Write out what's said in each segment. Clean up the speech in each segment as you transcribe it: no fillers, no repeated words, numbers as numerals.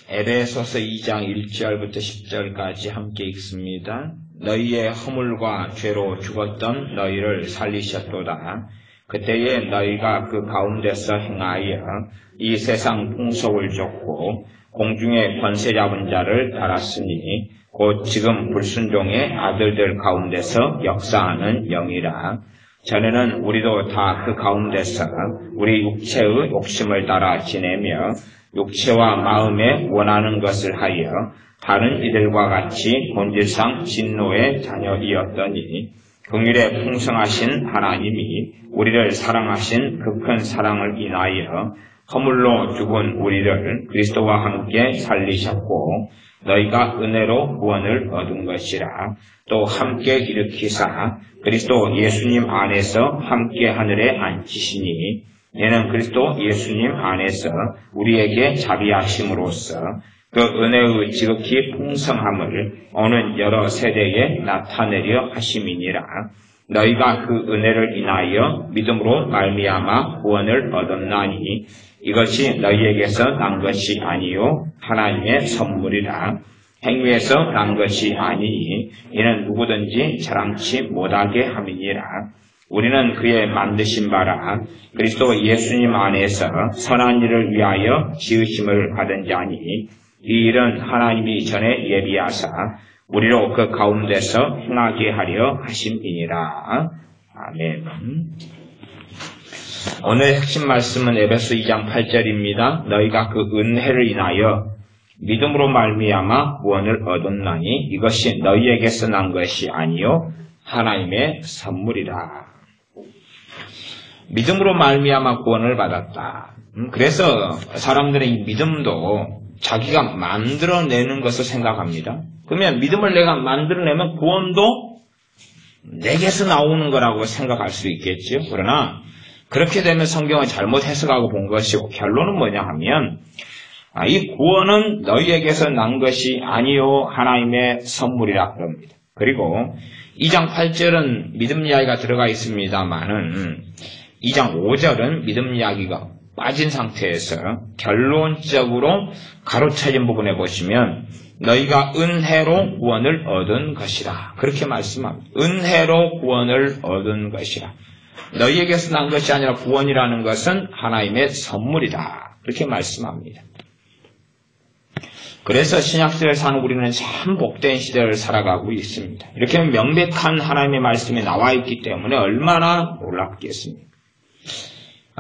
에베소서 2장 1절부터 10절까지 함께 읽습니다. 너희의 허물과 죄로 죽었던 너희를 살리셨도다. 그때에 너희가 그 가운데서 행하여 이 세상 풍속을 좇고 공중의 권세 잡은 자를 따랐으니 곧 지금 불순종의 아들들 가운데서 역사하는 영이라. 전에는 우리도 다 그 가운데서 우리 육체의 욕심을 따라 지내며 육체와 마음에 원하는 것을 하여 다른 이들과 같이 본질상 진노의 자녀이었더니 긍휼에 풍성하신 하나님이 우리를 사랑하신 그 큰 사랑을 인하여 허물로 죽은 우리를 그리스도와 함께 살리셨고 너희가 은혜로 구원을 얻은 것이라. 또 함께 일으키사 그리스도 예수님 안에서 함께 하늘에 앉히시니 이는 그리스도 예수님 안에서 우리에게 자비하심으로써 그 은혜의 지극히 풍성함을 오는 여러 세대에 나타내려 하심이니라. 너희가 그 은혜를 인하여 믿음으로 말미암아 구원을 얻었나니 이것이 너희에게서 난 것이 아니요 하나님의 선물이라. 행위에서 난 것이 아니니 이는 누구든지 자랑치 못하게 함이니라. 우리는 그의 만드신 바라 그리스도 예수님 안에서 선한 일을 위하여 지으심을 받은 자니 이 일은 하나님이 전에 예비하사 우리로 그 가운데서 행하게 하려 하심이니라. 아멘. 오늘 핵심 말씀은 에베소 2장 8절입니다. 너희가 그 은혜를 인하여 믿음으로 말미암아 구원을 얻었나니 이것이 너희에게서 난 것이 아니요 하나님의 선물이라. 믿음으로 말미암아 구원을 받았다. 그래서 사람들의 이 믿음도 자기가 만들어내는 것을 생각합니다. 그러면 믿음을 내가 만들어내면 구원도 내게서 나오는 거라고 생각할 수 있겠죠. 그러나 그렇게 되면 성경을 잘못 해석하고 본 것이고 결론은 뭐냐 하면 이 구원은 너희에게서 난 것이 아니요 하나님의 선물이라 그럽니다. 그리고 2장 8절은 믿음 이야기가 들어가 있습니다만은 2장 5절은 믿음 이야기가 빠진 상태에서 결론적으로 가로쳐진 부분에 보시면 너희가 은혜로 구원을 얻은 것이라 그렇게 말씀합니다. 은혜로 구원을 얻은 것이라. 너희에게서 난 것이 아니라 구원이라는 것은 하나님의 선물이다 그렇게 말씀합니다. 그래서 신약시대를 사는 우리는 참 복된 시대를 살아가고 있습니다. 이렇게 명백한 하나님의 말씀이 나와 있기 때문에 얼마나 놀랍겠습니까?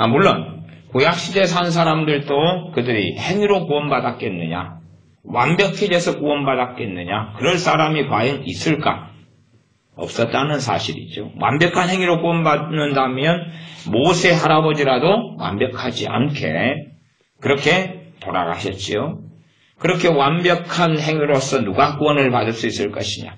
물론 구약시대에 산 사람들도 그들이 행위로 구원받았겠느냐, 완벽해져서 구원받았겠느냐, 그럴 사람이 과연 있을까? 없었다는 사실이죠. 완벽한 행위로 구원받는다면 모세 할아버지라도 완벽하지 않게 그렇게 돌아가셨지요. 그렇게 완벽한 행위로서 누가 구원을 받을 수 있을 것이냐.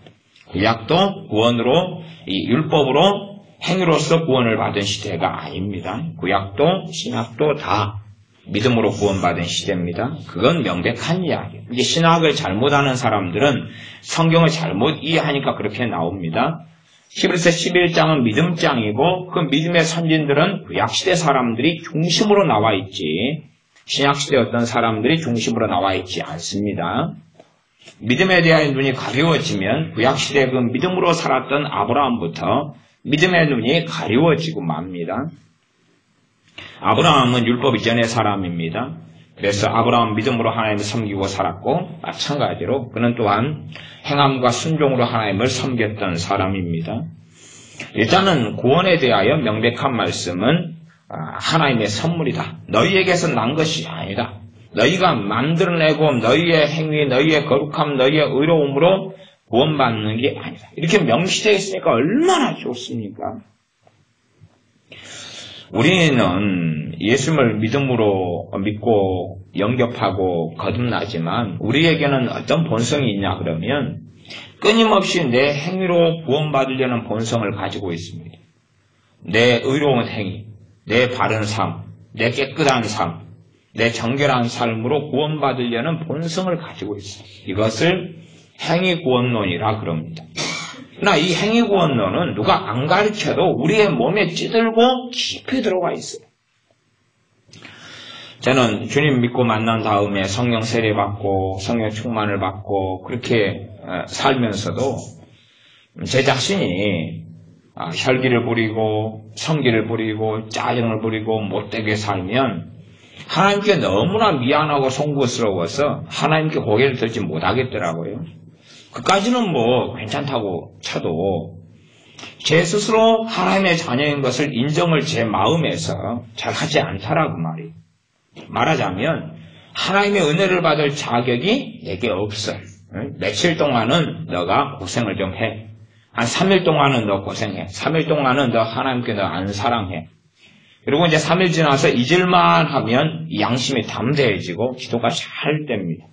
구약도 구원으로, 이 율법으로 행위로서 구원을 받은 시대가 아닙니다. 구약도 신약도 다 믿음으로 구원받은 시대입니다. 그건 명백한 이야기예요. 이게 신학을 잘못하는 사람들은 성경을 잘못 이해하니까 그렇게 나옵니다. 히브리서 11장은 믿음장이고 그 믿음의 선진들은 구약시대 사람들이 중심으로 나와 있지 신약시대 어떤 사람들이 중심으로 나와 있지 않습니다. 믿음에 대한 눈이 가려워지면 구약시대 그 믿음으로 살았던 아브라함부터 믿음의 눈이 가려워지고 맙니다. 아브라함은 율법 이전의 사람입니다. 그래서 아브라함 믿음으로 하나님을 섬기고 살았고 마찬가지로 그는 또한 행함과 순종으로 하나님을 섬겼던 사람입니다. 일단은 구원에 대하여 명백한 말씀은 하나님의 선물이다. 너희에게서 난 것이 아니다. 너희가 만들어내고 너희의 행위, 너희의 거룩함, 너희의 의로움으로 구원받는 게 아니다. 이렇게 명시되어 있으니까 얼마나 좋습니까? 우리는 예수님을 믿음으로 믿고 영접하고 거듭나지만 우리에게는 어떤 본성이 있냐 그러면 끊임없이 내 행위로 구원받으려는 본성을 가지고 있습니다. 내 의로운 행위, 내 바른 삶, 내 깨끗한 삶, 내 정결한 삶으로 구원받으려는 본성을 가지고 있어요. 이것을 행위구원론이라 그럽니다. 그러나 이 행위구원론은 누가 안 가르쳐도 우리의 몸에 찌들고 깊이 들어가 있어요. 저는 주님 믿고 만난 다음에 성령 세례 받고 성령 충만을 받고 그렇게 살면서도 제 자신이 혈기를 부리고 성기를 부리고 짜증을 부리고 못되게 살면 하나님께 너무나 미안하고 송구스러워서 하나님께 고개를 들지 못하겠더라고요. 그까지는 뭐 괜찮다고 쳐도 제 스스로 하나님의 자녀인 것을 인정을 제 마음에서 잘 하지 않더라고 말이에요. 말하자면 하나님의 은혜를 받을 자격이 내게 없어. 며칠 동안은 너가 고생을 좀 해. 한 3일 동안은 너 고생해. 3일 동안은 너 하나님께 너 안 사랑해. 그리고 이제 3일 지나서 잊을만 하면 이 양심이 담대해지고 기도가 잘 됩니다.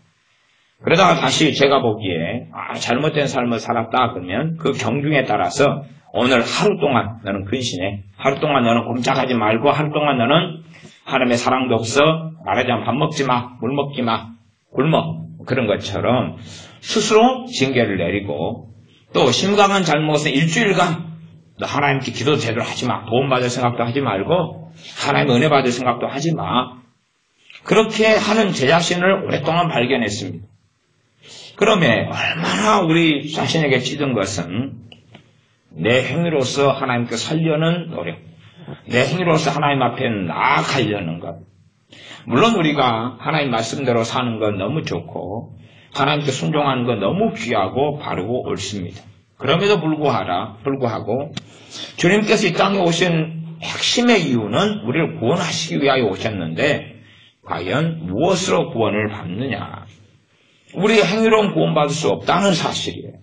그러다가 다시 제가 보기에 잘못된 삶을 살았다 그러면 그 경중에 따라서 오늘 하루 동안 너는 근신해. 하루 동안 너는 꼼짝하지 말고 하루 동안 너는 하나님의 사랑도 없어. 말하자면 밥 먹지 마. 물 먹지 마. 굶어. 그런 것처럼 스스로 징계를 내리고 또 심각한 잘못은 일주일간 너 하나님께 기도 제대로 하지 마. 도움받을 생각도 하지 말고 하나님 은혜 받을 생각도 하지 마. 그렇게 하는 제 자신을 오랫동안 발견했습니다. 그러면 얼마나 우리 자신에게 찌든 것은 내 행위로서 하나님께 살려는 노력, 내 행위로서 하나님 앞에 나아가려는 것. 물론 우리가 하나님 말씀대로 사는 건 너무 좋고 하나님께 순종하는 건 너무 귀하고 바르고 옳습니다. 그럼에도 불구하고 주님께서 이 땅에 오신 핵심의 이유는 우리를 구원하시기 위하여 오셨는데 과연 무엇으로 구원을 받느냐? 우리의 행위로는 구원받을 수 없다는 사실이에요.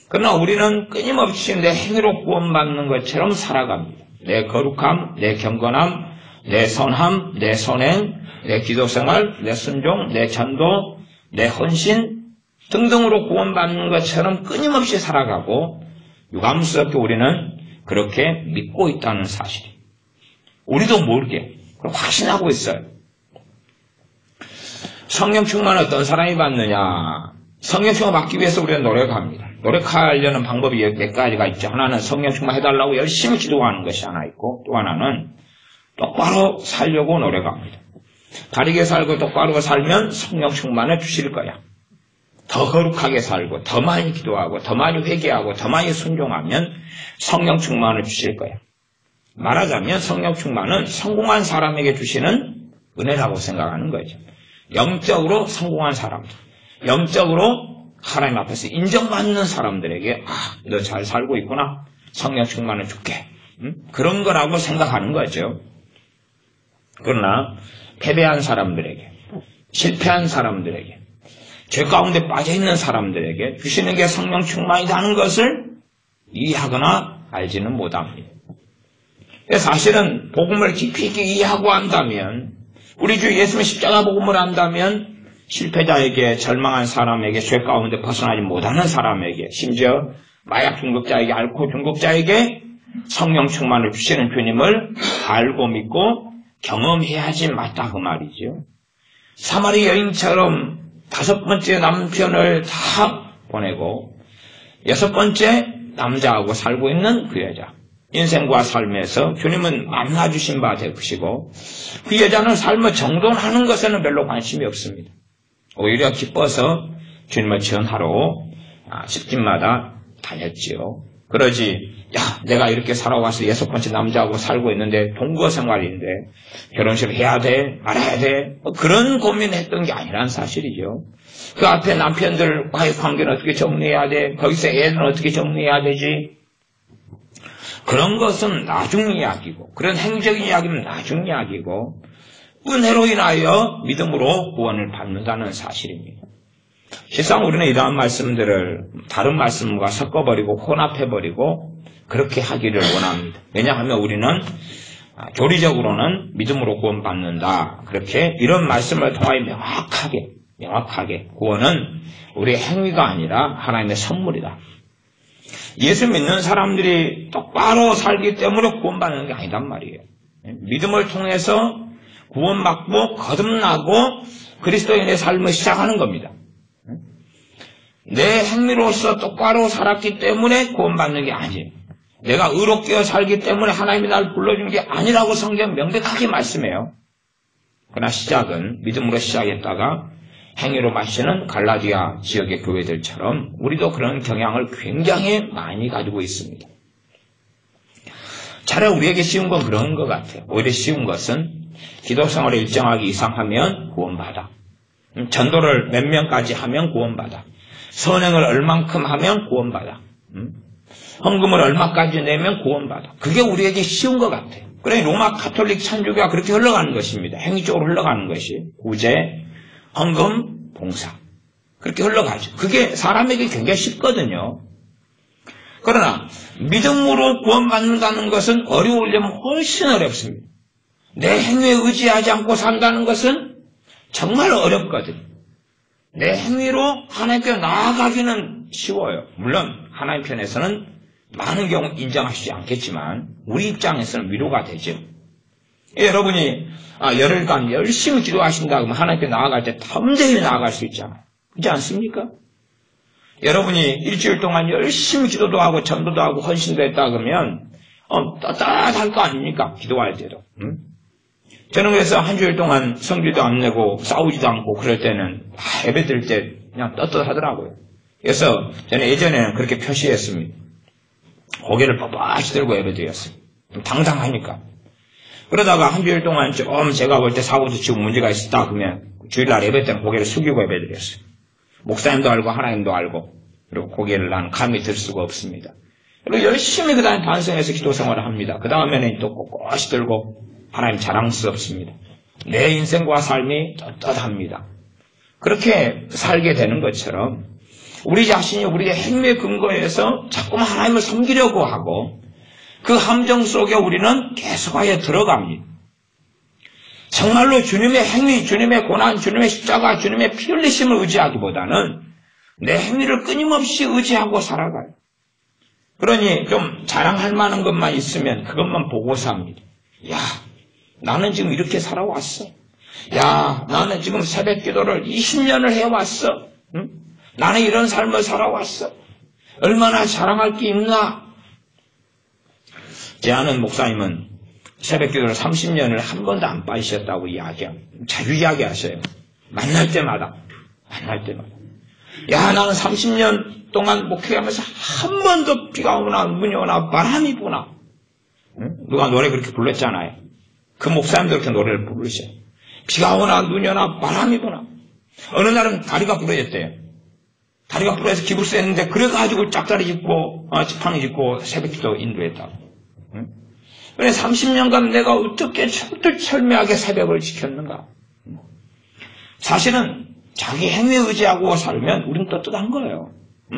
그러나 우리는 끊임없이 내 행위로 구원받는 것처럼 살아갑니다. 내 거룩함, 내 경건함, 내 선함, 내 선행, 내 기도생활, 내 순종, 내 전도, 내 헌신 등등으로 구원받는 것처럼 끊임없이 살아가고 유감스럽게 우리는 그렇게 믿고 있다는 사실이에요. 우리도 모르게 확신하고 있어요. 성령 충만을 어떤 사람이 받느냐? 성령 충만 받기 위해서 우리는 노력합니다. 노력하려는 방법이 몇 가지가 있죠. 하나는 성령 충만 해달라고 열심히 기도하는 것이 하나 있고 또 하나는 똑바로 살려고 노력합니다. 바르게 살고 똑바로 살면 성령 충만을 주실 거야. 더 거룩하게 살고 더 많이 기도하고 더 많이 회개하고 더 많이 순종하면 성령 충만을 주실 거야. 말하자면 성령 충만은 성공한 사람에게 주시는 은혜라고 생각하는 거죠. 영적으로 성공한 사람들, 영적으로 하나님 앞에서 인정받는 사람들에게 너 잘 살고 있구나. 성령 충만을 줄게. 그런 거라고 생각하는 거죠. 그러나 패배한 사람들에게, 실패한 사람들에게, 죄 가운데 빠져있는 사람들에게 주시는 게 성령 충만이라는 것을 이해하거나 알지는 못합니다. 사실은 복음을 깊이 있게 이해하고 안다면, 우리 주 예수님의 십자가 복음을 안다면 실패자에게, 절망한 사람에게, 죄 가운데 벗어나지 못하는 사람에게, 심지어 마약 중독자에게, 알코올 중독자에게 성령 충만을 주시는 주님을 알고 믿고 경험해야지 맞다 그 말이죠. 사마리 여인처럼 5번째 남편을 다 보내고 6번째 남자하고 살고 있는 그 여자. 인생과 삶에서 주님은 만나주신 바 되시고 그 여자는 삶을 정돈하는 것에는 별로 관심이 없습니다. 오히려 기뻐서 주님을 전하러 집집마다 다녔지요. 그러지 내가 이렇게 살아와서 6번째 남자하고 살고 있는데 동거 생활인데 결혼식을 해야 돼 말아야 돼 그런 고민했던 게 아니란 사실이죠. 그 앞에 남편들과의 관계는 어떻게 정리해야 돼, 거기서 애는 어떻게 정리해야 되지, 그런 것은 나중 이야기고 그런 행적인 이야기는 나중 이야기고 은혜로 인하여 믿음으로 구원을 받는다는 사실입니다. 실상 우리는 이러한 말씀들을 다른 말씀과 섞어버리고 혼합해버리고 그렇게 하기를 원합니다. 왜냐하면 우리는 교리적으로는 믿음으로 구원받는다. 그렇게 이런 말씀을 통하여 명확하게 구원은 우리의 행위가 아니라 하나님의 선물이다. 예수 믿는 사람들이 똑바로 살기 때문에 구원받는 게 아니단 말이에요. 믿음을 통해서 구원받고 거듭나고 그리스도인의 삶을 시작하는 겁니다. 내 행위로서 똑바로 살았기 때문에 구원받는 게 아니에요. 내가 의롭게 살기 때문에 하나님이 나를 불러준 게 아니라고 성경 명백하게 말씀해요. 그러나 시작은 믿음으로 시작했다가 행위로 마치는 갈라디아 지역의 교회들처럼 우리도 그런 경향을 굉장히 많이 가지고 있습니다. 차라리 우리에게 쉬운 건 그런 것 같아요. 오히려 쉬운 것은 기도 생활을 일정하게 이상하면 구원받아. 전도를 몇 명까지 하면 구원받아. 선행을 얼만큼 하면 구원받아. 헌금을 얼마까지 내면 구원받아. 그게 우리에게 쉬운 것 같아요. 그래 로마 가톨릭 천주교가 그렇게 흘러가는 것입니다. 행위적으로 흘러가는 것이 구제, 헌금, 봉사. 그렇게 흘러가죠. 그게 사람에게 굉장히 쉽거든요. 그러나 믿음으로 구원받는다는 것은 어려우려면 훨씬 어렵습니다. 내 행위에 의지하지 않고 산다는 것은 정말 어렵거든요. 내 행위로 하나님께 나아가기는 쉬워요. 물론 하나님 편에서는 많은 경우 인정하시지 않겠지만 우리 입장에서는 위로가 되죠. 여러분이 열흘간 열심히 기도하신다 그러면 하나님께 나아갈 때 탐대히 나아갈 수 있잖아요. 그렇지 않습니까? 여러분이 일주일 동안 열심히 기도도 하고 전도도 하고 헌신도 했다 그러면 따뜻할 거 아닙니까? 기도할 때도. 저는 그래서 한 주일 동안 성기도 안 내고 싸우지도 않고 그럴 때는 예배 드릴 때 그냥 떳떳하더라고요. 그래서 저는 예전에는 그렇게 표시했습니다. 고개를 뻣뻣이 들고 예배 드렸어요. 당당하니까. 그러다가 한 주일 동안 좀 제가 볼 때 사고도 치고 문제가 있었다 그러면 주일날 예배 때는 고개를 숙이고 예배 드렸어요. 목사님도 알고 하나님도 알고 그리고 고개를 난 감히 들 수가 없습니다. 그리고 열심히 그 다음에 반성해서 기도 생활을 합니다. 그 다음에는 또 꼿꼿이 들고 하나님 자랑스럽습니다. 내 인생과 삶이 떳떳합니다. 그렇게 살게 되는 것처럼 우리 자신이 우리의 행위의 근거에서 자꾸만 하나님을 섬기려고 하고 그 함정 속에 우리는 계속하여 들어갑니다. 정말로 주님의 행위, 주님의 고난, 주님의 십자가, 주님의 피 흘리심을 의지하기보다는 내 행위를 끊임없이 의지하고 살아가요. 그러니 좀 자랑할 만한 것만 있으면 그것만 보고 삽니다. 야, 나는 지금 이렇게 살아왔어. 야, 나는 지금 새벽 기도를 20년을 해왔어. 응? 나는 이런 삶을 살아왔어. 얼마나 자랑할 게 있나? 제 아는 목사님은 새벽 기도를 30년을 한 번도 안 빠지셨다고 자주 이야기하셔요. 만날 때마다. 야, 나는 30년 동안 목회하면서 한 번도 비가 오나 눈이 오나 바람이 부나. 응? 누가 노래 그렇게 불렀잖아요. 그 목사님도 그렇게 노래를 부르셔요. 비가 오나 눈이 오나 바람이 부나. 어느 날은 다리가 부러졌대요. 다리가 부러져서 기부스 했는데 그래가지고 짝다리 짚고 지팡이 짚고 새벽기도 인도했다고. 응? 그래 30년간 내가 어떻게 철두철미하게 새벽을 지켰는가. 사실은 자기 행위에 의지하고 살면 우린 떳떳한 거예요.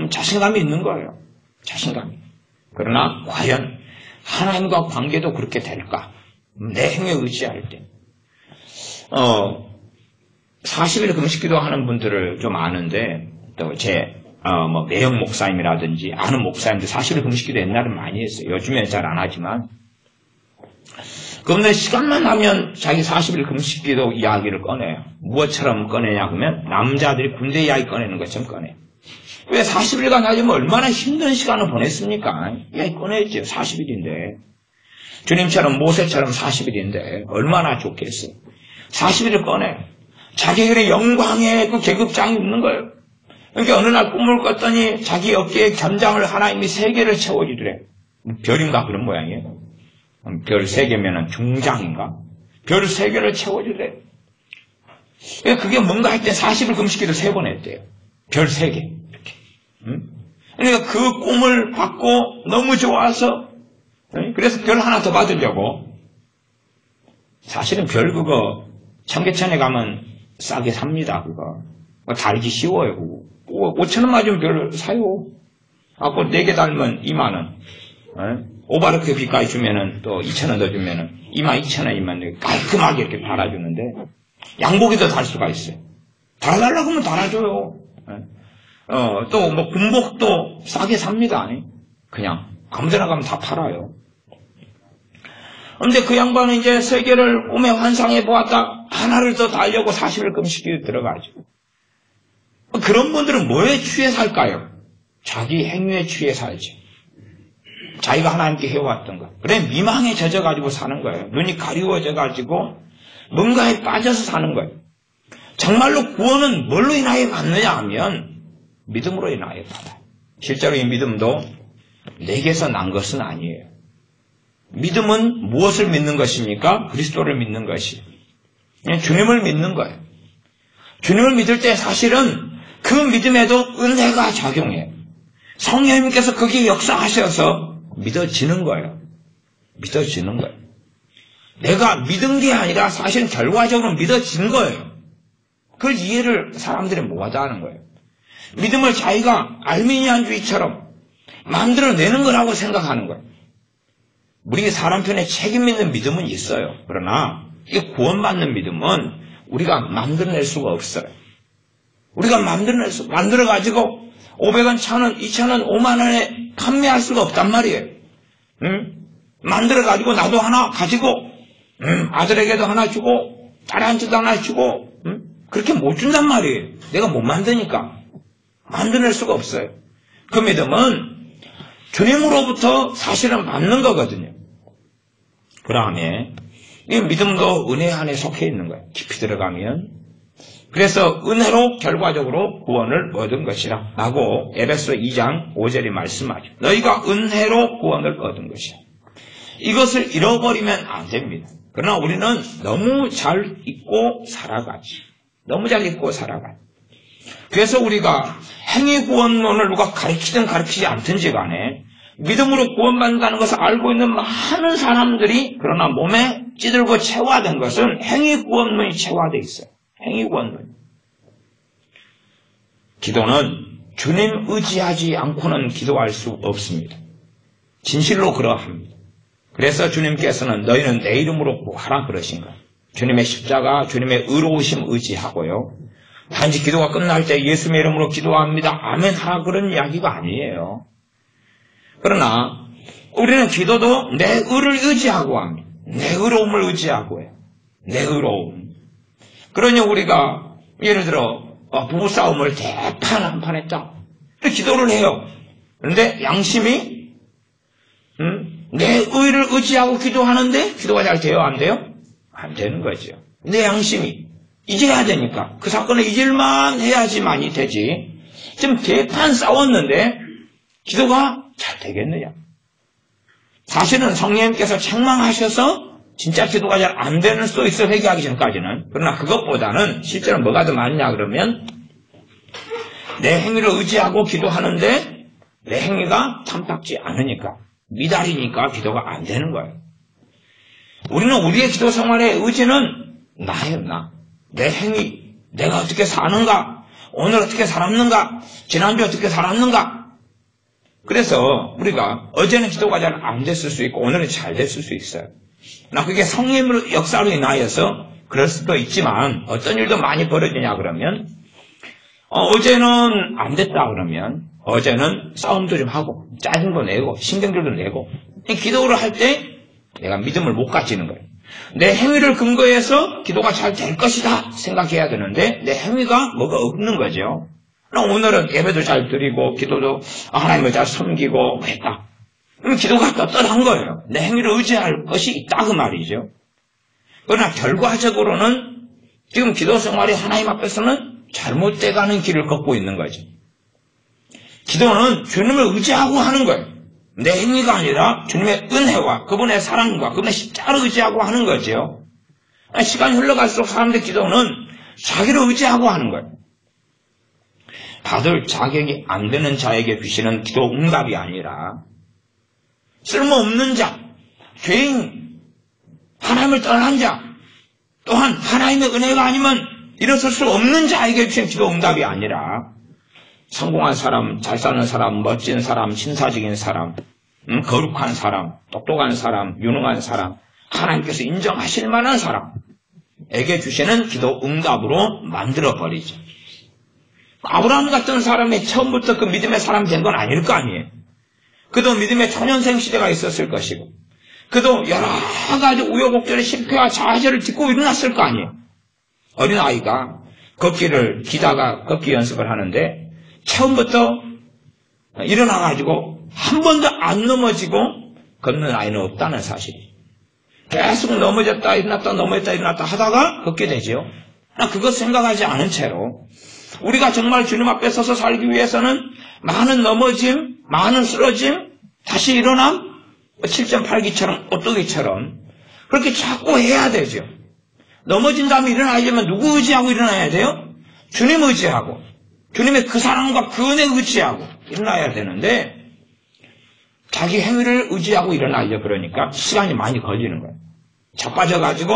자신감이 있는 거예요. 자신감이. 그러나 과연 하나님과 관계도 그렇게 될까? 내 행위에 의지할 때. 40일 금식기도 하는 분들을 좀 아는데 또 매형 목사님이라든지 아는 목사님들 40일 금식기도 옛날엔 많이 했어요. 요즘엔 잘 안 하지만 그분들 시간만 나면 자기 40일 금식기도 이야기를 꺼내요. 무엇처럼 꺼내냐 그러면 남자들이 군대 이야기 꺼내는 것처럼 꺼내요. 왜 40일간 하려면 얼마나 힘든 시간을 보냈습니까? 이야기 꺼내죠. 40일인데 주님처럼 모세처럼 40일인데 얼마나 좋겠어요. 40일을 꺼내요. 자기들의 영광의 그 계급장이 있는 거예요. 그러니까 어느 날 꿈을 꿨더니 자기 어깨에 견장을 하나님이 3개를 채워주더래. 별인가 그런 모양이에요. 별 3개면은 중장인가? 별 3개를 채워주더래. 그게 뭔가 할 때 40일 금식기도 3번 했대요. 별 3개. 이렇게. 그러니까 그 꿈을 받고 너무 좋아서 그래서 별 하나 더 받으려고. 사실은 별 그거 청계천에 가면 싸게 삽니다. 그거 달기 쉬워요. 그거. 5,000원 맞으면 별 사요. 그 4개 달면 20,000원. 오바르크 비까지 주면은 또 2,000원 더 주면은 22,000원이면 깔끔하게 이렇게 달아주는데 양복에도 달 수가 있어요. 달아달라고 하면 달아줘요. 또 뭐 군복도 싸게 삽니다. 그냥 아무데나 가면 다 팔아요. 그런데 그 양반은 이제 3개를 꿈에 환상해 보았다. 하나를 더 달려고 40일 금식기에 들어가죠. 그런 분들은 뭐에 취해 살까요? 자기 행위에 취해 살지. 자기가 하나님께 해왔던 거. 그래 미망에 젖어가지고 사는 거예요. 눈이 가리워져가지고 뭔가에 빠져서 사는 거예요. 정말로 구원은 뭘로 인하여 받느냐 하면 믿음으로 인하여 받아요. 실제로 이 믿음도 내게서 난 것은 아니에요. 믿음은 무엇을 믿는 것입니까? 그리스도를 믿는 것이에요. 주님을 믿는 거예요. 주님을 믿을 때 사실은 그 믿음에도 은혜가 작용해요. 성령님께서 거기에 역사하셔서 믿어지는 거예요. 믿어지는 거예요. 내가 믿은 게 아니라 사실은 결과적으로 믿어진 거예요. 그걸 이해를 사람들이 못하는 거예요. 믿음을 자기가 알미니안주의처럼 만들어내는 거라고 생각하는 거예요. 우리 사람 편에 책임 있는 믿음은 있어요. 그러나 이 구원받는 믿음은 우리가 만들어낼 수가 없어요. 우리가 만들어가지고 500원, 1000원, 2000원, 5만원에 판매할 수가 없단 말이에요. 만들어가지고 나도 하나 가지고 아들에게도 하나 주고 딸한테도 하나 주고 그렇게 못 준단 말이에요. 내가 못 만드니까 만들어낼 수가 없어요. 그 믿음은 주님으로부터 사실은 받는 거거든요. 그 다음에 이 믿음도 은혜 안에 속해 있는 거예요. 깊이 들어가면. 그래서 은혜로 결과적으로 구원을 얻은 것이라 라고 에베소 2장 5절이 말씀하죠. 너희가 은혜로 구원을 얻은 것이야. 이것을 잃어버리면 안 됩니다. 그러나 우리는 너무 잘 잊고 살아가지. 너무 잘 잊고 살아가지. 그래서 우리가 행위 구원론을 누가 가르치든 가르치지 않든지 간에 믿음으로 구원받는다는 것을 알고 있는 많은 사람들이 그러나 몸에 찌들고 체화된 것은 행위 구원론이 체화되어 있어요. 행위 구원론. 기도는 주님 의지하지 않고는 기도할 수 없습니다. 진실로 그러합니다. 그래서 주님께서는 너희는 내 이름으로 구하라 그러신 거예요. 주님의 십자가, 주님의 의로우심 의지하고요. 단지 기도가 끝날 때 예수님의 이름으로 기도합니다. 아멘 하라 그런 이야기가 아니에요. 그러나 우리는 기도도 내 의를 의지하고 합니다. 내 의로움을 의지하고 해요. 내 의로움. 그러니 우리가 예를 들어 부부싸움을 대판 한 판 했다. 기도를 해요. 그런데 양심이 내 의를 의지하고 기도하는데 기도가 잘 돼요? 안 돼요? 안 되는 거죠. 내 양심이 잊어야 되니까 그 사건을 잊을만 해야지만이 되지. 지금 대판 싸웠는데 기도가 잘 되겠느냐? 사실은 성령님께서 책망하셔서 진짜 기도가 잘 안 되는 수도 있어, 회개하기 전까지는. 그러나 그것보다는 실제로 뭐가 더 많냐 그러면 내 행위를 의지하고 기도하는데 내 행위가 탐탁지 않으니까, 미달이니까 기도가 안 되는 거예요. 우리는 우리의 기도 생활의 의지는 나예요, 나. 내 행위, 내가 어떻게 사는가, 오늘 어떻게 살았는가, 지난주 어떻게 살았는가. 그래서 우리가 어제는 기도가 잘 안 됐을 수 있고 오늘은 잘 됐을 수 있어요. 나 그게 성령의 역사로 인하여서 그럴 수도 있지만 어떤 일도 많이 벌어지냐 그러면 어제는 안 됐다 그러면 어제는 싸움도 좀 하고 짜증도 내고 신경질도 내고 기도를 할 때 내가 믿음을 못 가지는 거예요. 내 행위를 근거해서 기도가 잘 될 것이다 생각해야 되는데 내 행위가 뭐가 없는 거죠. 오늘은 예배도 잘 드리고 기도도 하나님을 잘 섬기고 했다. 그럼 기도가 떳떳한 거예요. 내 행위를 의지할 것이 있다 그 말이죠. 그러나 결과적으로는 지금 기도 생활이 하나님 앞에서는 잘못돼가는 길을 걷고 있는 거죠. 기도는 주님을 의지하고 하는 거예요. 내 행위가 아니라 주님의 은혜와 그분의 사랑과 그분의 십자가를 의지하고 하는 거죠. 시간이 흘러갈수록 사람들의 기도는 자기를 의지하고 하는 거예요. 받을 자격이 안 되는 자에게 주시는 기도 응답이 아니라 쓸모없는 자, 죄인, 하나님을 떠난 자, 또한 하나님의 은혜가 아니면 일어설 수 없는 자에게 주신 기도 응답이 아니라 성공한 사람, 잘 사는 사람, 멋진 사람, 신사적인 사람, 거룩한 사람, 똑똑한 사람, 유능한 사람, 하나님께서 인정하실 만한 사람에게 주시는 기도 응답으로 만들어버리죠. 아브라함 같은 사람이 처음부터 그 믿음의 사람이 된 건 아닐 거 아니에요. 그도 믿음의 초년생 시대가 있었을 것이고 그도 여러 가지 우여곡절의 실패와 좌절을 딛고 일어났을 거 아니에요. 어린아이가 걷기를 기다가 걷기 연습을 하는데 처음부터 일어나가지고 한 번도 안 넘어지고 걷는 아이는 없다는 사실이에요. 계속 넘어졌다 일어났다 넘어졌다 일어났다 하다가 걷게 되죠. 그것 생각하지 않은 채로 우리가 정말 주님 앞에 서서 살기 위해서는 많은 넘어짐, 많은 쓰러짐, 다시 일어남, 7.8기처럼 오뚜기처럼 그렇게 자꾸 해야 되죠. 넘어진 다음에 일어나려면 누구 의지하고 일어나야 돼요? 주님 의지하고 주님의 그 사랑과 그 은혜 의지하고 일어나야 되는데 자기 행위를 의지하고 일어나려 그러니까 시간이 많이 걸리는 거예요. 자빠져가지고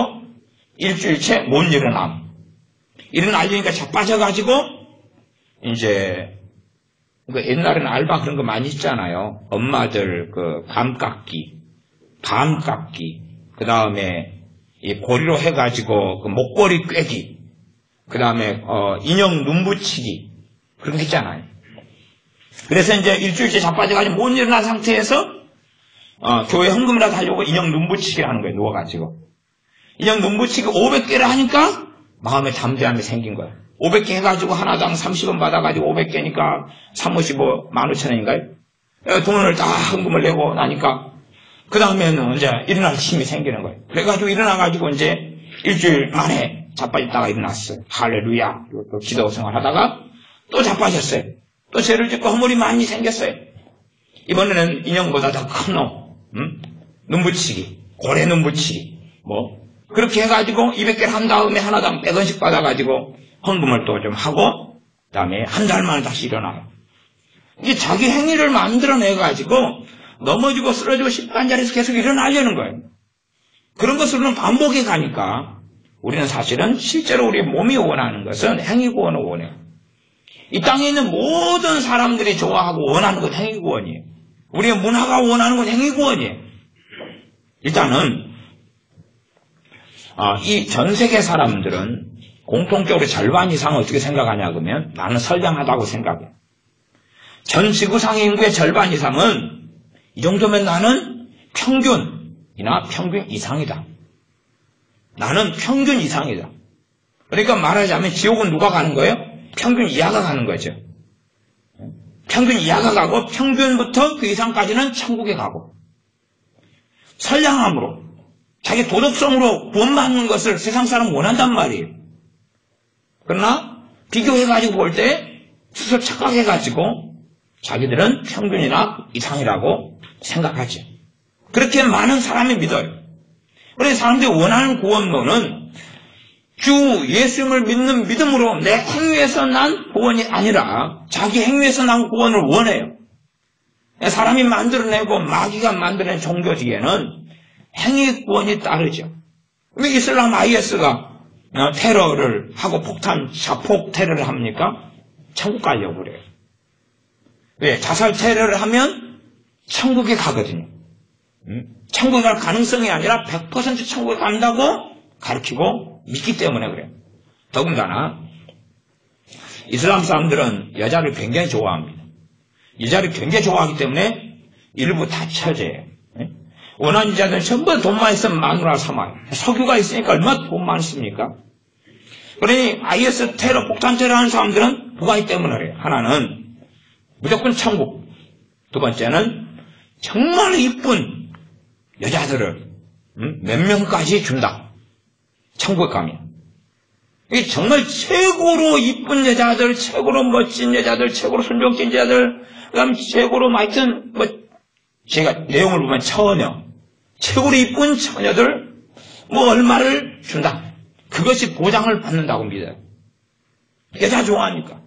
일주일째 못 일어남. 일어나려니까 자빠져가지고 이제 옛날에는 알바 그런 거 많이 있잖아요. 엄마들 그 밤 깎기, 그 다음에 이 고리로 해가지고 그 목걸이 꿰기, 그 다음에 인형 눈 붙이기 그런 거 했잖아요. 그래서 이제 일주일째 자빠져가지고 못 일어난 상태에서 교회 헌금이라도 하려고 인형 눈 붙이기를 하는 거예요. 누워가지고 인형 눈 붙이기 500개를 하니까 마음에 담대함이 생긴 거예요. 500개 해가지고 하나당 30원 받아가지고 500개니까 355, 15,000원인가요? 돈을 다 헌금을 내고 나니까 그 다음에는 이제 일어날 힘이 생기는 거예요. 그래가지고 일어나가지고 이제 일주일 만에 자빠졌다가 일어났어요. 할렐루야. 또 기도 생활하다가 또 자빠졌어요. 또 죄를 짓고 허물이 많이 생겼어요. 이번에는 인형보다 더 큰 놈, 눈붙이기, 고래 눈붙이기, 그렇게 해가지고 200개를 한 다음에 하나당 100원씩 받아가지고 헌금을 또 좀 하고, 그 다음에 한 달 만에 다시 일어나요. 이게 자기 행위를 만들어내가지고 넘어지고 쓰러지고 십자가 자리에서 계속 일어나려는 거예요. 그런 것으로는 반복해 가니까 우리는 사실은 실제로 우리의 몸이 원하는 것은 행위구원을 원해요. 이 땅에 있는 모든 사람들이 좋아하고 원하는 건 행위구원이에요. 우리의 문화가 원하는 건 행위구원이에요. 일단은 이 전 세계 사람들은 공통적으로 절반 이상은 어떻게 생각하냐 그러면 나는 선량하다고 생각해요. 전 지구상의 인구의 절반 이상은 이 정도면 나는 평균이나 평균 이상이다. 나는 평균 이상이다. 그러니까 말하자면 지옥은 누가 가는 거예요? 평균 이하가 가는 거죠. 평균 이하가 가고 평균부터 그 이상까지는 천국에 가고 선량함으로 자기 도덕성으로 구원받는 것을 세상 사람은 원한단 말이에요. 그러나 비교해가지고 볼 때 스스로 착각해가지고 자기들은 평균이나 이상이라고 생각하죠. 그렇게 많은 사람이 믿어요. 그래서 사람들이 원하는 구원론은 주 예수님을 믿는 믿음으로 내 행위에서 난 구원이 아니라 자기 행위에서 난 구원을 원해요. 사람이 만들어내고 마귀가 만들어낸 종교 뒤에는 행위 구원이 따르죠. 왜 이슬람 IS가 테러를 하고 자폭 테러를 합니까? 천국 가려고 그래요. 왜? 자살 테러를 하면 천국에 가거든요. 천국에 갈 가능성이 아니라 100% 천국에 간다고 가르치고 믿기 때문에 그래요. 더군다나 이슬람 사람들은 여자를 굉장히 좋아합니다. 여자를 굉장히 좋아하기 때문에 일부 다 처제예요. 원하는 여자들은 전부 돈만 있으면 마누라 삼아요. 석유가 있으니까 얼마나 돈 많습니까? 그러니 IS 테러, 폭탄 테러 하는 사람들은 두 가지 때문에 그래요. 하나는 무조건 천국. 두 번째는 정말 이쁜 여자들을 몇 명까지 준다. 천국에 가면. 이게 정말 최고로 이쁜 여자들, 최고로 멋진 여자들, 최고로 순종적인 여자들, 그 다음에 최고로 하여튼 제가 내용을 보면 처녀, 최고로 이쁜 처녀들 얼마를 준다. 그것이 보장을 받는다고 믿어요. 여자 좋아하니까.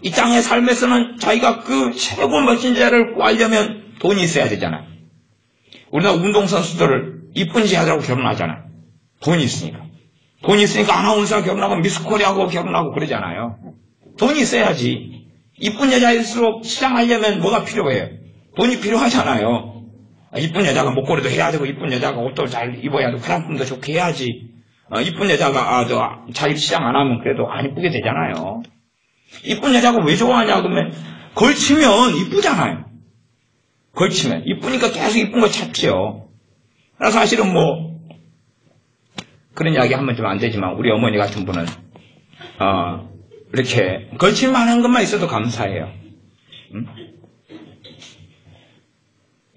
이 땅의 삶에서는 자기가 그 최고 멋진 여자를 구하려면 돈이 있어야 되잖아요. 우리나라 운동선수들을 이쁜 여자들하고 결혼하잖아요. 돈이 있으니까. 돈이 있으니까 아나운서하고 결혼하고 미스코리아하고 결혼하고 그러잖아요. 돈이 있어야지. 이쁜 여자일수록 시장하려면 뭐가 필요해요? 돈이 필요하잖아요. 이쁜 여자가 목걸이도 해야 되고 이쁜 여자가 옷도 잘 입어야 되고 화장품도 좋게 해야지. 이쁜 여자가 자기 시장 안 하면 그래도 안 이쁘게 되잖아요. 이쁜 여자가 왜 좋아하냐 그러면 걸치면 이쁘잖아요. 걸치면 이쁘니까 계속 이쁜 거 찾지요. 그래서 사실은 그런 이야기 하면 좀 안 되지만 우리 어머니 같은 분은 이렇게 걸칠만한 것만 있어도 감사해요.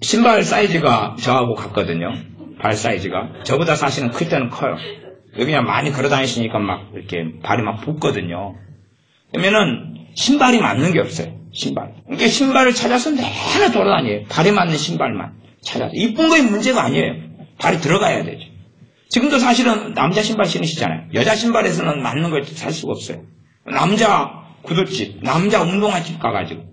신발 사이즈가 저하고 같거든요. 발 사이즈가. 저보다 사실은 클 때는 커요. 그냥 많이 걸어 다니시니까 막 이렇게 발이 막 붓거든요. 그러면은 신발이 맞는 게 없어요. 신발. 그러니까 신발을 찾아서 내내 돌아다녀요. 발에 맞는 신발만 찾아서. 이쁜 거에 문제가 아니에요. 발이 들어가야 되죠. 지금도 사실은 남자 신발 신으시잖아요. 여자 신발에서는 맞는 걸 살 수가 없어요. 남자 구두집, 남자 운동화집 가가지고.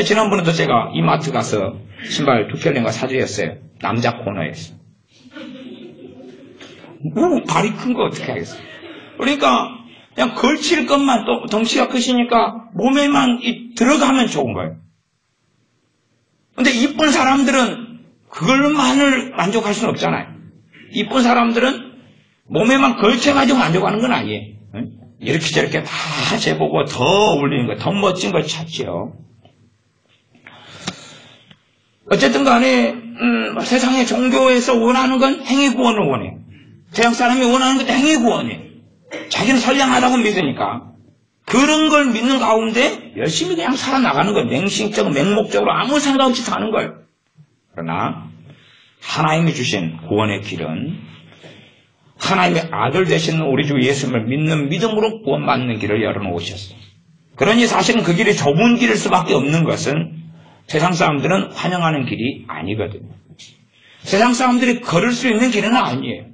지난번에도 제가 이마트 가서 신발 2켤레인가 사드렸어요. 남자 코너에서. 발이 큰 거 어떻게 하겠어요? 그러니까 그냥 걸칠 것만, 또 덩치가 크시니까 몸에만 들어가면 좋은 거예요. 근데 이쁜 사람들은 그걸로만을 만족할 수는 없잖아요. 이쁜 사람들은 몸에만 걸쳐가지고 만족하는 건 아니에요. 이렇게 저렇게 다 재보고 더 어울리는 거, 더 멋진 걸 찾지요. 어쨌든 간에 세상의 종교에서 원하는 건 행위 구원을 원해요. 세상 사람이 원하는 것도 행위 구원이에요. 자기는 선량하다고 믿으니까 그런 걸 믿는 가운데 열심히 그냥 살아나가는 거예요. 맹신적으로 맹목적으로 아무 생각 없이 사는 거예요. 그러나 하나님이 주신 구원의 길은 하나님의 아들 되시는 우리 주 예수님을 믿는 믿음으로 구원받는 길을 열어놓으셨어요. 그러니 사실은 그 길이 좁은 길일 수밖에 없는 것은 세상 사람들은 환영하는 길이 아니거든요. 세상 사람들이 걸을 수 있는 길은 아니에요.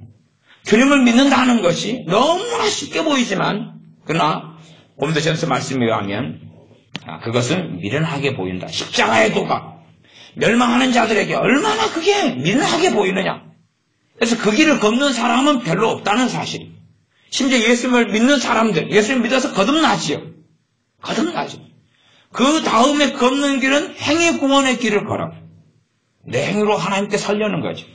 주님을 믿는다는 것이 너무나 쉽게 보이지만 그러나 고린도전서 말씀에 의하면 그것은 미련하게 보인다. 십자가의 도가 멸망하는 자들에게 얼마나 그게 미련하게 보이느냐. 그래서 그 길을 걷는 사람은 별로 없다는 사실이. 심지어 예수님을 믿는 사람들, 예수님 믿어서 거듭나지요. 거듭나죠. 그 다음에 걷는 길은 행위 구원의 길을 걸어. 내 행위로 하나님께 살려는 거죠.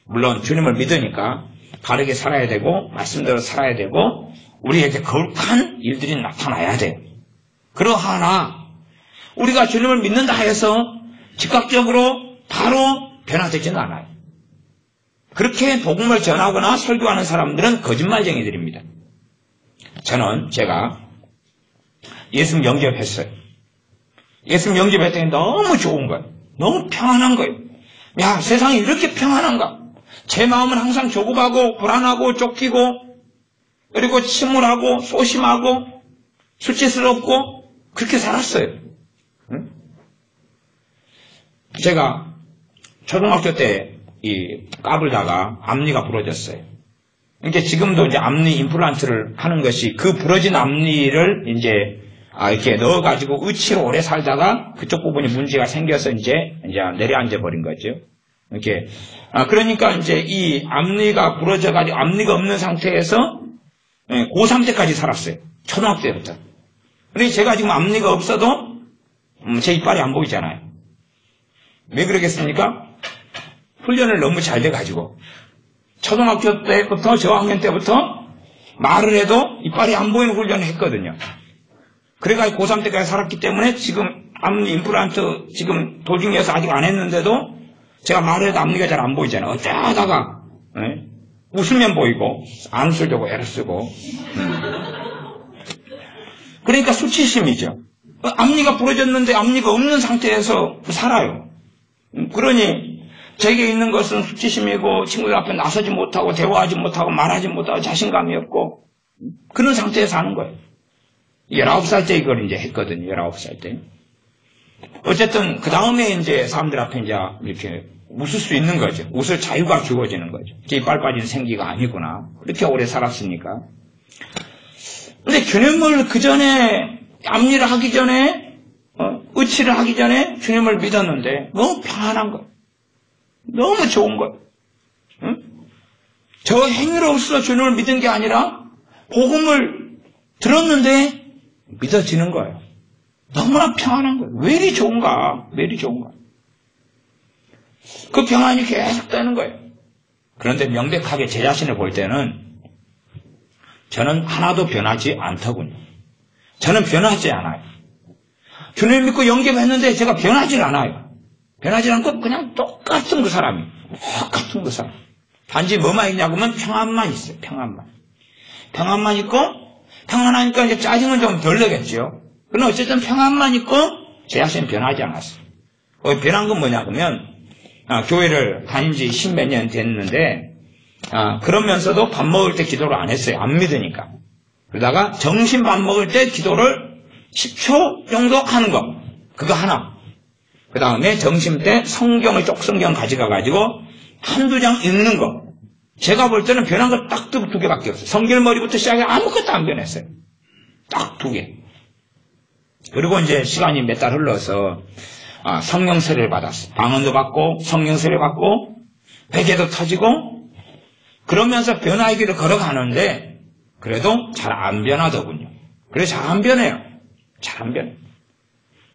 물론 주님을 믿으니까 바르게 살아야 되고 말씀대로 살아야 되고 우리에게 거룩한 일들이 나타나야 돼요. 그러하나 우리가 주님을 믿는다 해서 즉각적으로 바로 변화되지는 않아요. 그렇게 복음을 전하거나 설교하는 사람들은 거짓말쟁이들입니다. 제가 예수님 영접했어요. 예수님 영접했더니 너무 좋은 거예요. 너무 평안한 거예요. 야, 세상이 이렇게 평안한가? 제 마음은 항상 조급하고 불안하고 쫓기고 그리고 침울하고 소심하고 수치스럽고 그렇게 살았어요. 응? 제가 초등학교 때 까불다가 앞니가 부러졌어요. 그러니까 지금도 이제 앞니 임플란트를 하는 것이 그 부러진 앞니를 이제 이렇게 넣어가지고 의치로 오래 살다가 그쪽 부분이 문제가 생겨서 이제 내려앉아 버린 거죠. 이렇게 그러니까 이제 이 앞니가 부러져가지고 앞니가 없는 상태에서 고3 때까지 살았어요. 초등학교 때부터. 그러니 제가 지금 앞니가 없어도 제 이빨이 안 보이잖아요. 왜 그러겠습니까? 훈련을 너무 잘 돼가지고 초등학교 때부터 저학년 때부터 말을 해도 이빨이 안 보이는 훈련을 했거든요. 그래가지고 고3 때까지 살았기 때문에 지금 앞니 임플란트 지금 도중에서 아직 안 했는데도 제가 말을 해도 앞니가 잘 안 보이잖아요. 어쩌다가 웃으면 보이고 안 웃으려고 애를 쓰고 그러니까 수치심이죠. 앞니가 부러졌는데 앞니가 없는 상태에서 살아요. 그러니 제게 있는 것은 수치심이고 친구들 앞에 나서지 못하고 대화하지 못하고 말하지 못하고 자신감이 없고 그런 상태에서 사는 거예요. 19살 때 이걸 이제 했거든요. 19살 때. 어쨌든 그 다음에 이제 사람들 앞에 이제 이렇게 웃을 수 있는 거죠. 웃을 자유가 주어지는 거죠. 제 이빨 빠진 생기가 아니구나. 그렇게 오래 살았으니까. 근데 주님을 그 전에 앞일을 하기 전에 의치를 하기 전에 주님을 믿었는데 너무 평안한 거예요. 너무 좋은 거예요. 응? 저 행위로서 주님을 믿은 게 아니라 복음을 들었는데 믿어지는 거예요. 너무나 평안한 거예요. 왜 이리 좋은가? 왜 이리 좋은가? 그 평안이 계속 되는 거예요. 그런데 명백하게 제 자신을 볼 때는 저는 하나도 변하지 않더군요. 저는 변하지 않아요. 주님 믿고 영접했는데 제가 변하지 않아요. 변하지 않고 그냥 똑같은 그 사람이. 똑같은 그 사람. 단지 뭐만 있냐고 하면 평안만 있어요. 평안만. 평안만 있고 평안하니까 이제 짜증은 좀 덜 나겠죠. 그러나 어쨌든 평안만 있고 제 자신은 변하지 않았어요. 변한 건 뭐냐 그러면 교회를 다닌 지 10몇 년 됐는데, 그러면서도 밥 먹을 때 기도를 안 했어요. 안 믿으니까. 그러다가 점심 밥 먹을 때 기도를 10초 정도 하는 거. 그거 하나. 그 다음에 점심 때 성경을 쪽성경 가져가가지고 한두 장 읽는 거. 제가 볼 때는 변한 거 딱 두 개밖에 없어요. 성결머리부터 시작해 아무것도 안 변했어요. 딱 2개. 그리고 이제 시간이 몇 달 흘러서 성령 세례를 받았어요. 방언도 받고 성령 세례 받고 베개도 터지고 그러면서 변화의 길을 걸어가는데 그래도 잘 안 변하더군요. 그래서 잘 안 변해요. 잘 안 변해요.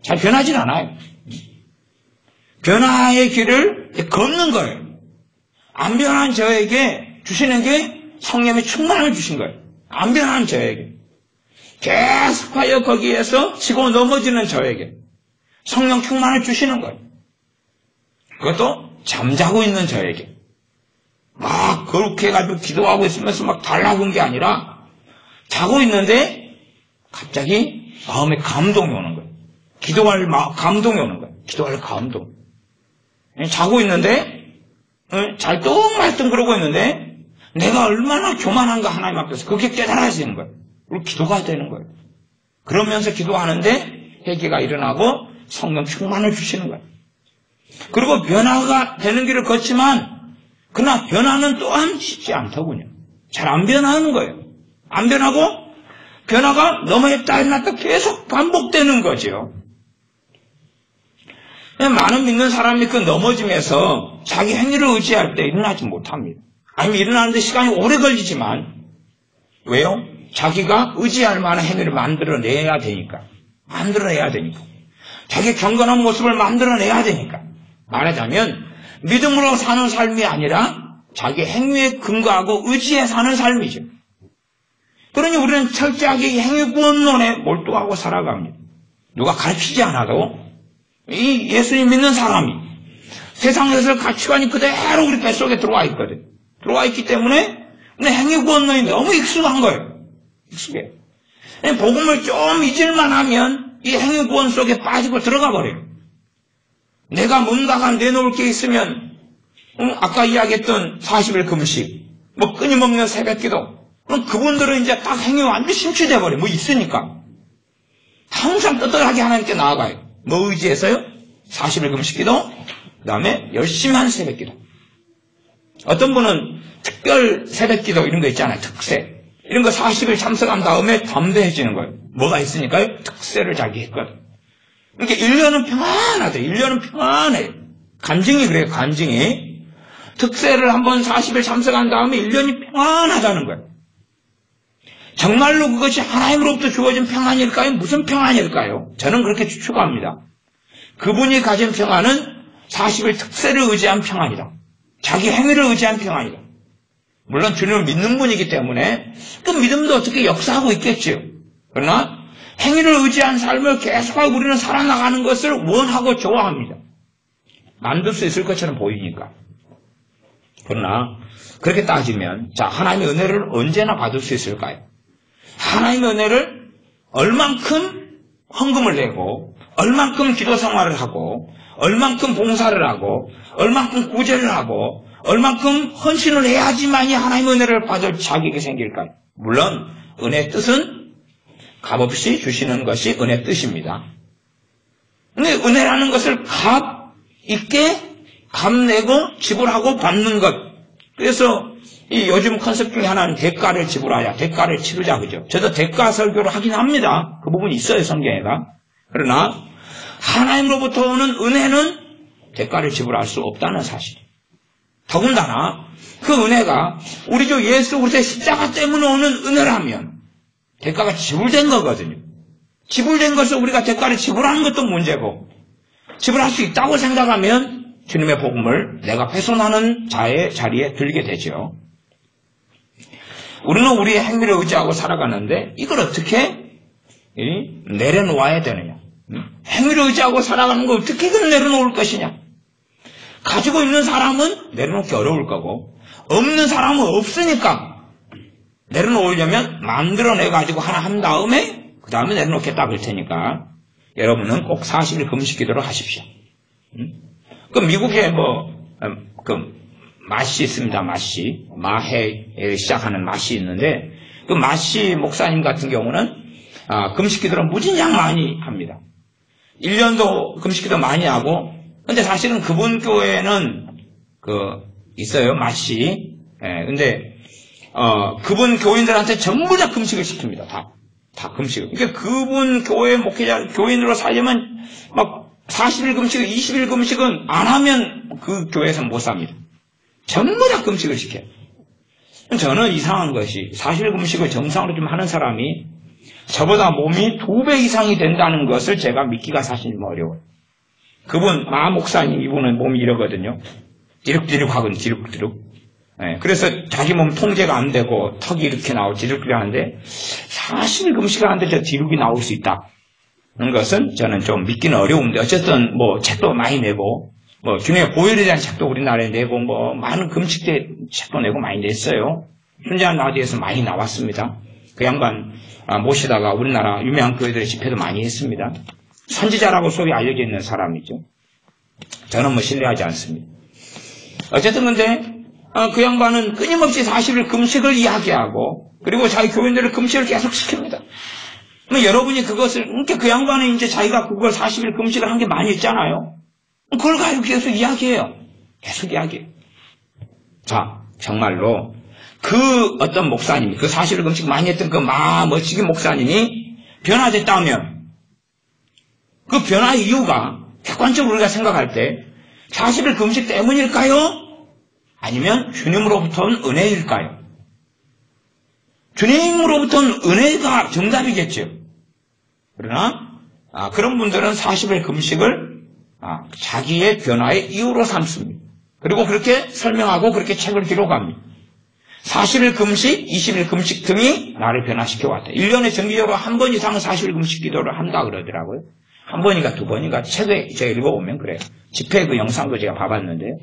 잘 변하진 않아요. 변화의 길을 걷는 거예요. 안 변한 저에게 주시는 게 성령의 충만을 주신 거예요. 안 변한 저에게. 계속하여 거기에서 치고 넘어지는 저에게 성령 충만을 주시는 거예요. 그것도 잠자고 있는 저에게. 막 그렇게 해가지고 기도하고 있으면서 막 달라붙은 게 아니라 자고 있는데 갑자기 마음에 감동이 오는 거예요. 기도할 감동이 오는 거예요. 기도할 감동. 자고 있는데 잘뚱말뚱 그러고 있는데 내가 얼마나 교만한가 하나님 앞에서 그게 깨달아지는 거예요. 그리고 기도가 되는 거예요. 그러면서 기도하는데 회개가 일어나고 성령 충만을 주시는 거예요. 그리고 변화가 되는 길을 걷지만 그러나 변화는 또한 쉽지 않더군요. 잘 안 변하는 거예요. 안 변하고 변화가 너무했다 했다 계속 반복되는 거죠. 많은 믿는 사람이 그 넘어짐에서 자기 행위를 의지할 때 일어나지 못합니다. 아니면 일어나는데 시간이 오래 걸리지만 왜요? 자기가 의지할 만한 행위를 만들어내야 되니까. 자기 경건한 모습을 만들어내야 되니까. 말하자면 믿음으로 사는 삶이 아니라 자기 행위에 근거하고 의지에 사는 삶이죠. 그러니 우리는 철저하게 행위 구원론에 몰두하고 살아갑니다. 누가 가르치지 않아도 이 예수님 믿는 사람이 세상에서 가치관이 그대로 우리 뱃속에 들어와 있거든. 들어와 있기 때문에 행위 구원론이 너무 익숙한 거예요. 익숙해. 복음을 좀 잊을만 하면 이 행위 구원 속에 빠지고 들어가 버려요. 내가 뭔가가 내놓을 게 있으면 아까 이야기했던 40일 금식, 끊임없는 새벽기도. 그럼 그분들은 이제 딱 행위 완전 심취돼 버려. 있으니까. 항상 떳떳하게 하나님께 나아가요. 의지해서요? 40일 금식기도, 그 다음에 열심히 하는 새벽기도. 어떤 분은 특별 새벽기도 이런 거 있잖아요. 특세. 이런 거 40일 참석한 다음에 담대해지는 거예요. 뭐가 있으니까요? 특세를 자기 했거든. 그러니까 1년은 평안하대. 1년은 평안해. 간증이 그래요. 간증이. 특세를 한번 40일 참석한 다음에 1년이 평안하다는 거예요. 정말로 그것이 하나님으로부터 주어진 평안일까요? 무슨 평안일까요? 저는 그렇게 추측합니다. 그분이 가진 평안은 40일 특세를 의지한 평안이다. 자기 행위를 의지한 평안이다. 물론 주님을 믿는 분이기 때문에 그 믿음도 어떻게 역사하고 있겠죠. 그러나 행위를 의지한 삶을 계속하고 우리는 살아나가는 것을 원하고 좋아합니다. 만들 수 있을 것처럼 보이니까. 그러나 그렇게 따지면 하나님의 은혜를 언제나 받을 수 있을까요? 하나님의 은혜를 얼만큼 헌금을 내고 얼만큼 기도 생활을 하고 얼만큼 봉사를 하고 얼만큼 구제를 하고 얼만큼 헌신을 해야지만이 하나님의 은혜를 받을 자격이 생길까요? 물론 은혜의 뜻은 값없이 주시는 것이 은혜의 뜻입니다. 근데 은혜라는 것을 값 있게 값 내고 지불하고 받는 것. 그래서 이 요즘 컨셉 중에 하나는 대가를 지불하자, 대가를 치르자, 그죠? 저도 대가 설교를 하긴 합니다. 그 부분이 있어요, 성경에가. 그러나 하나님으로부터 오는 은혜는 대가를 지불할 수 없다는 사실. 더군다나 그 은혜가 우리 주 예수 그리스도의 십자가 때문에 오는 은혜라면 대가가 지불된 거거든요. 지불된 것을 우리가 대가를 지불하는 것도 문제고 지불할 수 있다고 생각하면 주님의 복음을 내가 훼손하는 자의 자리에 들게 되죠. 우리는 우리의 행위를 의지하고 살아가는데 이걸 어떻게 내려놓아야 되느냐. 행위를 의지하고 살아가는 걸 어떻게 내려놓을 것이냐. 가지고 있는 사람은 내려놓기 어려울 거고 없는 사람은 없으니까 내려놓으려면 만들어내가지고 하나 한 다음에 그 다음에 내려놓겠다 그럴 테니까 여러분은 꼭 40일 금식 기도를 하십시오. 그 미국에 마씨 있습니다. 마씨. 마해에 시작하는 마씨 있는데, 그 마씨 목사님 같은 경우는, 금식 기도를 무진장 많이 합니다. 1년도 금식 기도 많이 하고, 근데 사실은 그분 교회는, 있어요. 마씨. 근데, 그분 교인들한테 전부 다 금식을 시킵니다. 다 금식을. 그러니까 그분 교회 목회자, 교인으로 살려면, 막, 40일 금식, 20일 금식은 안 하면 그 교회에서 못 삽니다. 전부 다 금식을 시켜요. 저는 이상한 것이 40일 금식을 정상으로 좀 하는 사람이 저보다 몸이 2배 이상이 된다는 것을 제가 믿기가 사실 어려워요. 그분 마 목사님 이분은 몸이 이러거든요. 디룩디룩 하거든요. 디룩디룩. 그래서 자기 몸 통제가 안 되고 턱이 이렇게 나오고 디룩디룩 하는데 40일 금식을 하는데 저 디룩이 나올 수 있다. 그런 것은 저는 좀 믿기는 어려운데 어쨌든 뭐 책도 많이 내고 주님의 보혈에 대한 책도 우리나라에 내고 많은 금식대 책도 내고 많이 냈어요. 순자한 라디오에서 많이 나왔습니다. 그 양반 모시다가 우리나라 유명한 교회들의 집회도 많이 했습니다. 선지자라고 소위 알려져 있는 사람이죠. 저는 신뢰하지 않습니다. 어쨌든 근데 그 양반은 끊임없이 40일 금식을 이야기하고 그리고 자기 교인들을 금식을 계속 시킵니다. 여러분이 그것을 그러니까 그 양반은 이제 자기가 그걸 40일 금식을 한 게 많이 있잖아요. 그걸 가지고 계속 이야기해요. 계속 이야기해요. 자, 정말로 그 어떤 목사님이 그 40일 금식 많이 했던 그 멋지게 목사님이 변화됐다면 그 변화 이유가 객관적으로 우리가 생각할 때 40일 금식 때문일까요? 아니면 주님으로부터 온 은혜일까요? 주님으로부터 온 은혜가 정답이겠죠. 그러나 그런 분들은 40일 금식을 자기의 변화의 이유로 삼습니다. 그리고 그렇게 설명하고 그렇게 책을 기록합니다. 40일 금식, 20일 금식 등이 나를 변화시켜왔다. 1년에 정기적으로 한 번 이상은 40일 금식 기도를 한다 그러더라고요. 한 번인가 두 번인가 책에 제가 읽어보면 그래요. 집회 그 영상도 제가 봐봤는데요.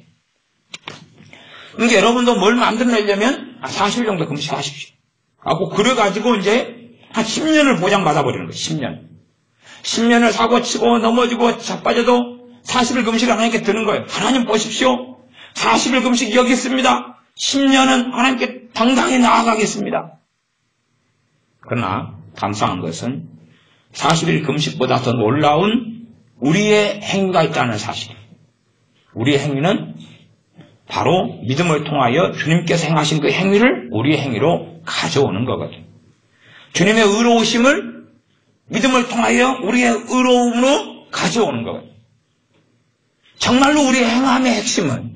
그러니까 여러분도 뭘 만들어내려면 40일 정도 금식하십시오. 하고 그래가지고 이제 한 10년을 보장받아버리는 거예요. 10년. 10년을 사고치고 넘어지고 자빠져도 40일 금식을 하나님께 드는 거예요. 하나님 보십시오. 40일 금식 여기 있습니다. 10년은 하나님께 당당히 나아가겠습니다. 그러나 감사한 것은 40일 금식보다 더 놀라운 우리의 행위가 있다는 사실. 우리의 행위는 바로 믿음을 통하여 주님께서 행하신 그 행위를 우리의 행위로 가져오는 거거든요. 주님의 의로우심을 믿음을 통하여 우리의 의로움으로 가져오는 거거든요. 정말로 우리의 행함의 핵심은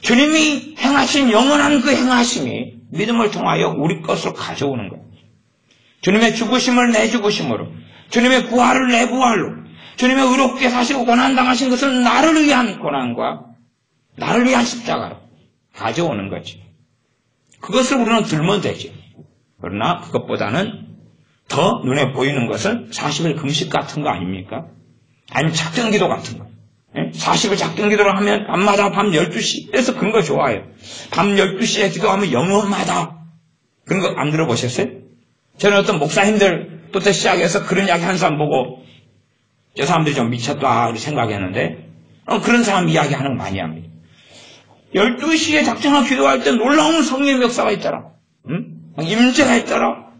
주님이 행하신 영원한 그 행하심이 믿음을 통하여 우리 것으로 가져오는 거예요. 주님의 죽으심을 내 죽으심으로, 주님의 부활을 내 부활로, 주님의 의롭게 사시고 고난당하신 것을 나를 위한 고난과 나를 위한 십자가로 가져오는 거지. 그것을 우리는 들면 되지. 그러나 그것보다는 더 눈에 보이는 것은 40일 금식 같은 거 아닙니까? 아니면 작정기도 같은 거. 40일 작정기도를 하면 밤마다 밤 12시. 그래서 그런 거 좋아해요. 밤 12시에 기도하면 영원하다. 그런 거 안 들어보셨어요? 저는 어떤 목사님들부터 시작해서 그런 이야기 하는 사람 보고 저 사람들이 좀 미쳤다 생각했는데 그런 사람 이야기하는 거 많이 합니다. 12시에 작정하고 기도할 때 놀라운 성령의 역사가 있더라. 임재가 있더라.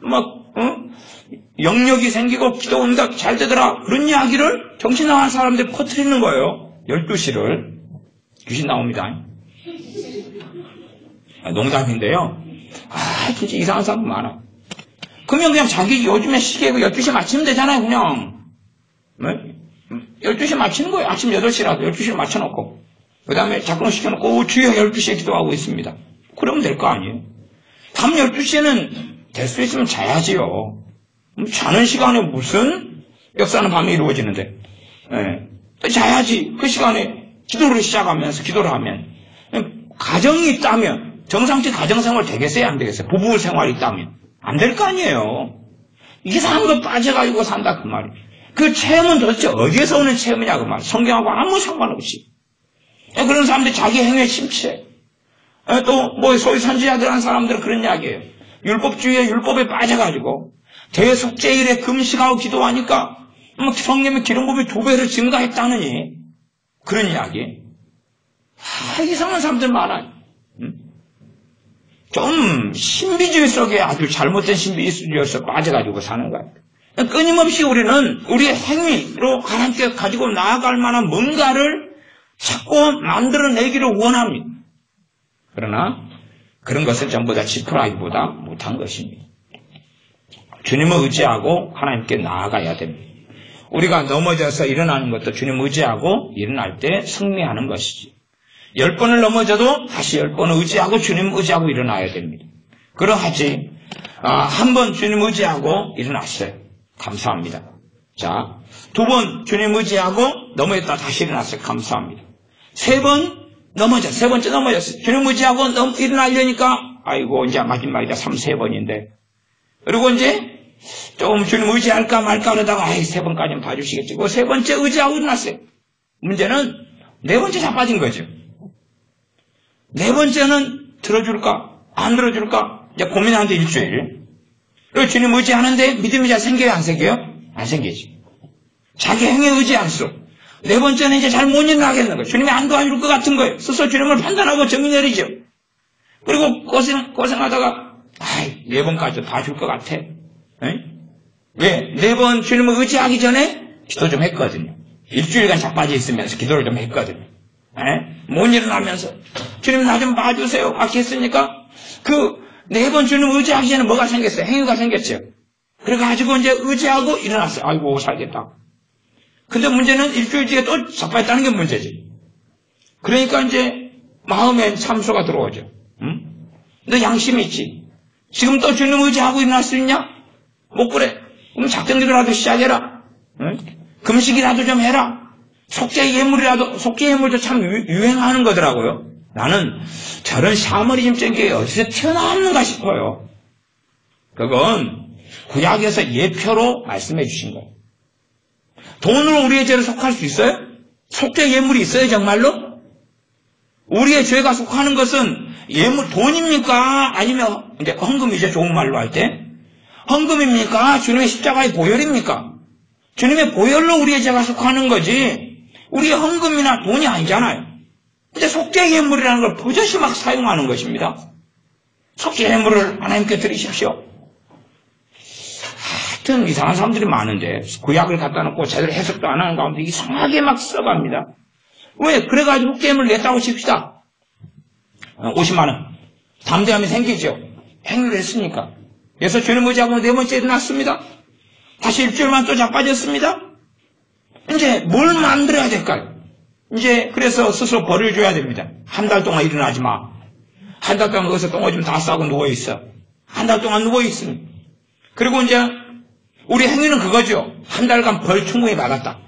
영역이 생기고 기도 응답 잘 되더라. 그런 이야기를 정신 나간 사람들이 퍼뜨리는 거예요. 12시를. 귀신 나옵니다. 농담인데요. 진짜 이상한 사람 많아. 그러면 그냥 자기 요즘에 시계고 12시 맞추면 되잖아요, 그냥. 12시 맞추는 거예요. 아침 8시라도 12시를 맞춰놓고. 그 다음에 작동을 시켜놓고, 주여 12시에 기도하고 있습니다. 그러면 될 거 아니에요. 밤 12시에는 될 수 있으면 자야지요. 자는 시간에 무슨 역사는 밤에 이루어지는데. 자야지. 그 시간에 기도를 시작하면서 기도를 하면. 가정이 있다면, 정상적 가정생활 되겠어요? 안 되겠어요? 부부 생활이 있다면. 안 될 거 아니에요. 이상한 거 빠져가지고 산다, 그 말이에요. 그 체험은 도대체 어디에서 오는 체험이냐, 그 말이에요. 성경하고 아무 상관없이. 그런 사람들이 자기 행위에 심취해. 또, 소위 선지자들 한 사람들은 그런 이야기예요. 율법주의에 율법에 빠져가지고, 대속죄일에 금식하고 기도하니까, 성령의 기름 부음이 2배로 증가했다느니, 그런 이야기. 이상한 사람들 많아요. 좀 신비주의 속에 아주 잘못된 신비주의에서 빠져가지고 사는 거예요. 끊임없이 우리는 우리의 행위로 하나님께 가지고 나아갈 만한 뭔가를 자꾸 만들어내기를 원합니다. 그러나 그런 것은 전부 다 지푸라기보다 못한 것입니다. 주님을 의지하고 하나님께 나아가야 됩니다. 우리가 넘어져서 일어나는 것도 주님 의지하고 일어날 때 승리하는 것이지. 10번을 넘어져도 다시 10번을 의지하고 주님 의지하고 일어나야 됩니다. 그러하지 한 번 주님 의지하고 일어났어요. 감사합니다. 자, 2번 주님 의지하고 넘어졌다 다시 일어났어요. 감사합니다. 3번 넘어졌어요. 3번째 넘어졌어요. 주님 의지하고 일어나려니까 아이고 이제 마지막이다. 3번인데 그리고 이제 조금 주님 의지할까 말까 그러다가 3번까지는 봐주시겠지. 그 3번째 의지하고 일어났어요. 문제는 4번째 자빠진 거죠. 4번째는 들어줄까 안 들어줄까 이제 고민하는데 일주일. 그리고 주님 의지하는데 믿음이 잘 생겨요 안 생겨요? 안 생기지. 자기 행위에 의지 안 써. 4번째는 이제 잘 못 일어나겠는 거예요. 주님이 안 도와줄 것 같은 거예요. 스스로 주님을 판단하고 정의 내리죠. 그리고 고생하다가 4번까지 다 줄 것 같아. 왜? 4번 주님을 의지하기 전에 기도 좀 했거든요. 일주일간 자빠져 있으면서 기도를 좀 했거든요. 못 일어나면서 주님 나 좀 봐주세요. 아까 했으니까 그 4번 주님 의지하기 전에 뭐가 생겼어요? 행위가 생겼죠. 그래가지고 이제 의지하고 일어났어요. 아이고 살겠다. 근데 문제는 일주일 뒤에 또 자빠졌다는 게 문제지. 그러니까 이제 마음에 참소가 들어오죠. 너 양심이 있지. 지금 또 주님 의지하고 일어날 수 있냐? 못 그래. 그럼 작정기도라도 시작해라. 금식이라도 좀 해라. 속죄 예물도 참 유행하는 거더라고요. 나는 저런 샤머니즘적인 게 어디서 튀어나왔는가 싶어요. 그건 구약에서 예표로 말씀해 주신 거예요. 돈으로 우리의 죄를 속할 수 있어요? 속죄 예물이 있어요, 정말로? 우리의 죄가 속하는 것은 예물, 돈입니까? 아니면, 이제 헌금이죠, 좋은 말로 할 때. 헌금입니까? 주님의 십자가의 보혈입니까? 주님의 보혈로 우리의 죄가 속하는 거지, 우리의 헌금이나 돈이 아니잖아요. 근데 속죄 예물이라는 걸 버젓이 막 사용하는 것입니다. 속죄 예물을 하나님께 드리십시오. 하여튼 이상한 사람들이 많은데 구약을 갖다 놓고 제대로 해석도 안 하는 가운데 이상하게 막 써갑니다. 왜? 그래가지고 게임을 냈다고 칩시다. 50만 원. 담대함이 생기죠. 행위를 했으니까. 그래서 주님 의지하고 4번째 일어났습니다. 다시 일주일만 또 자빠졌습니다. 이제 뭘 만들어야 될까요? 이제 그래서 스스로 벌을 줘야 됩니다. 한 달 동안 일어나지 마. 한 달 동안 거기서 똥오줌 다 싸고 누워있어. 한 달 동안 누워있으니. 그리고 이제 우리 행위는 그거죠. 한 달간 벌 충분히 받았다.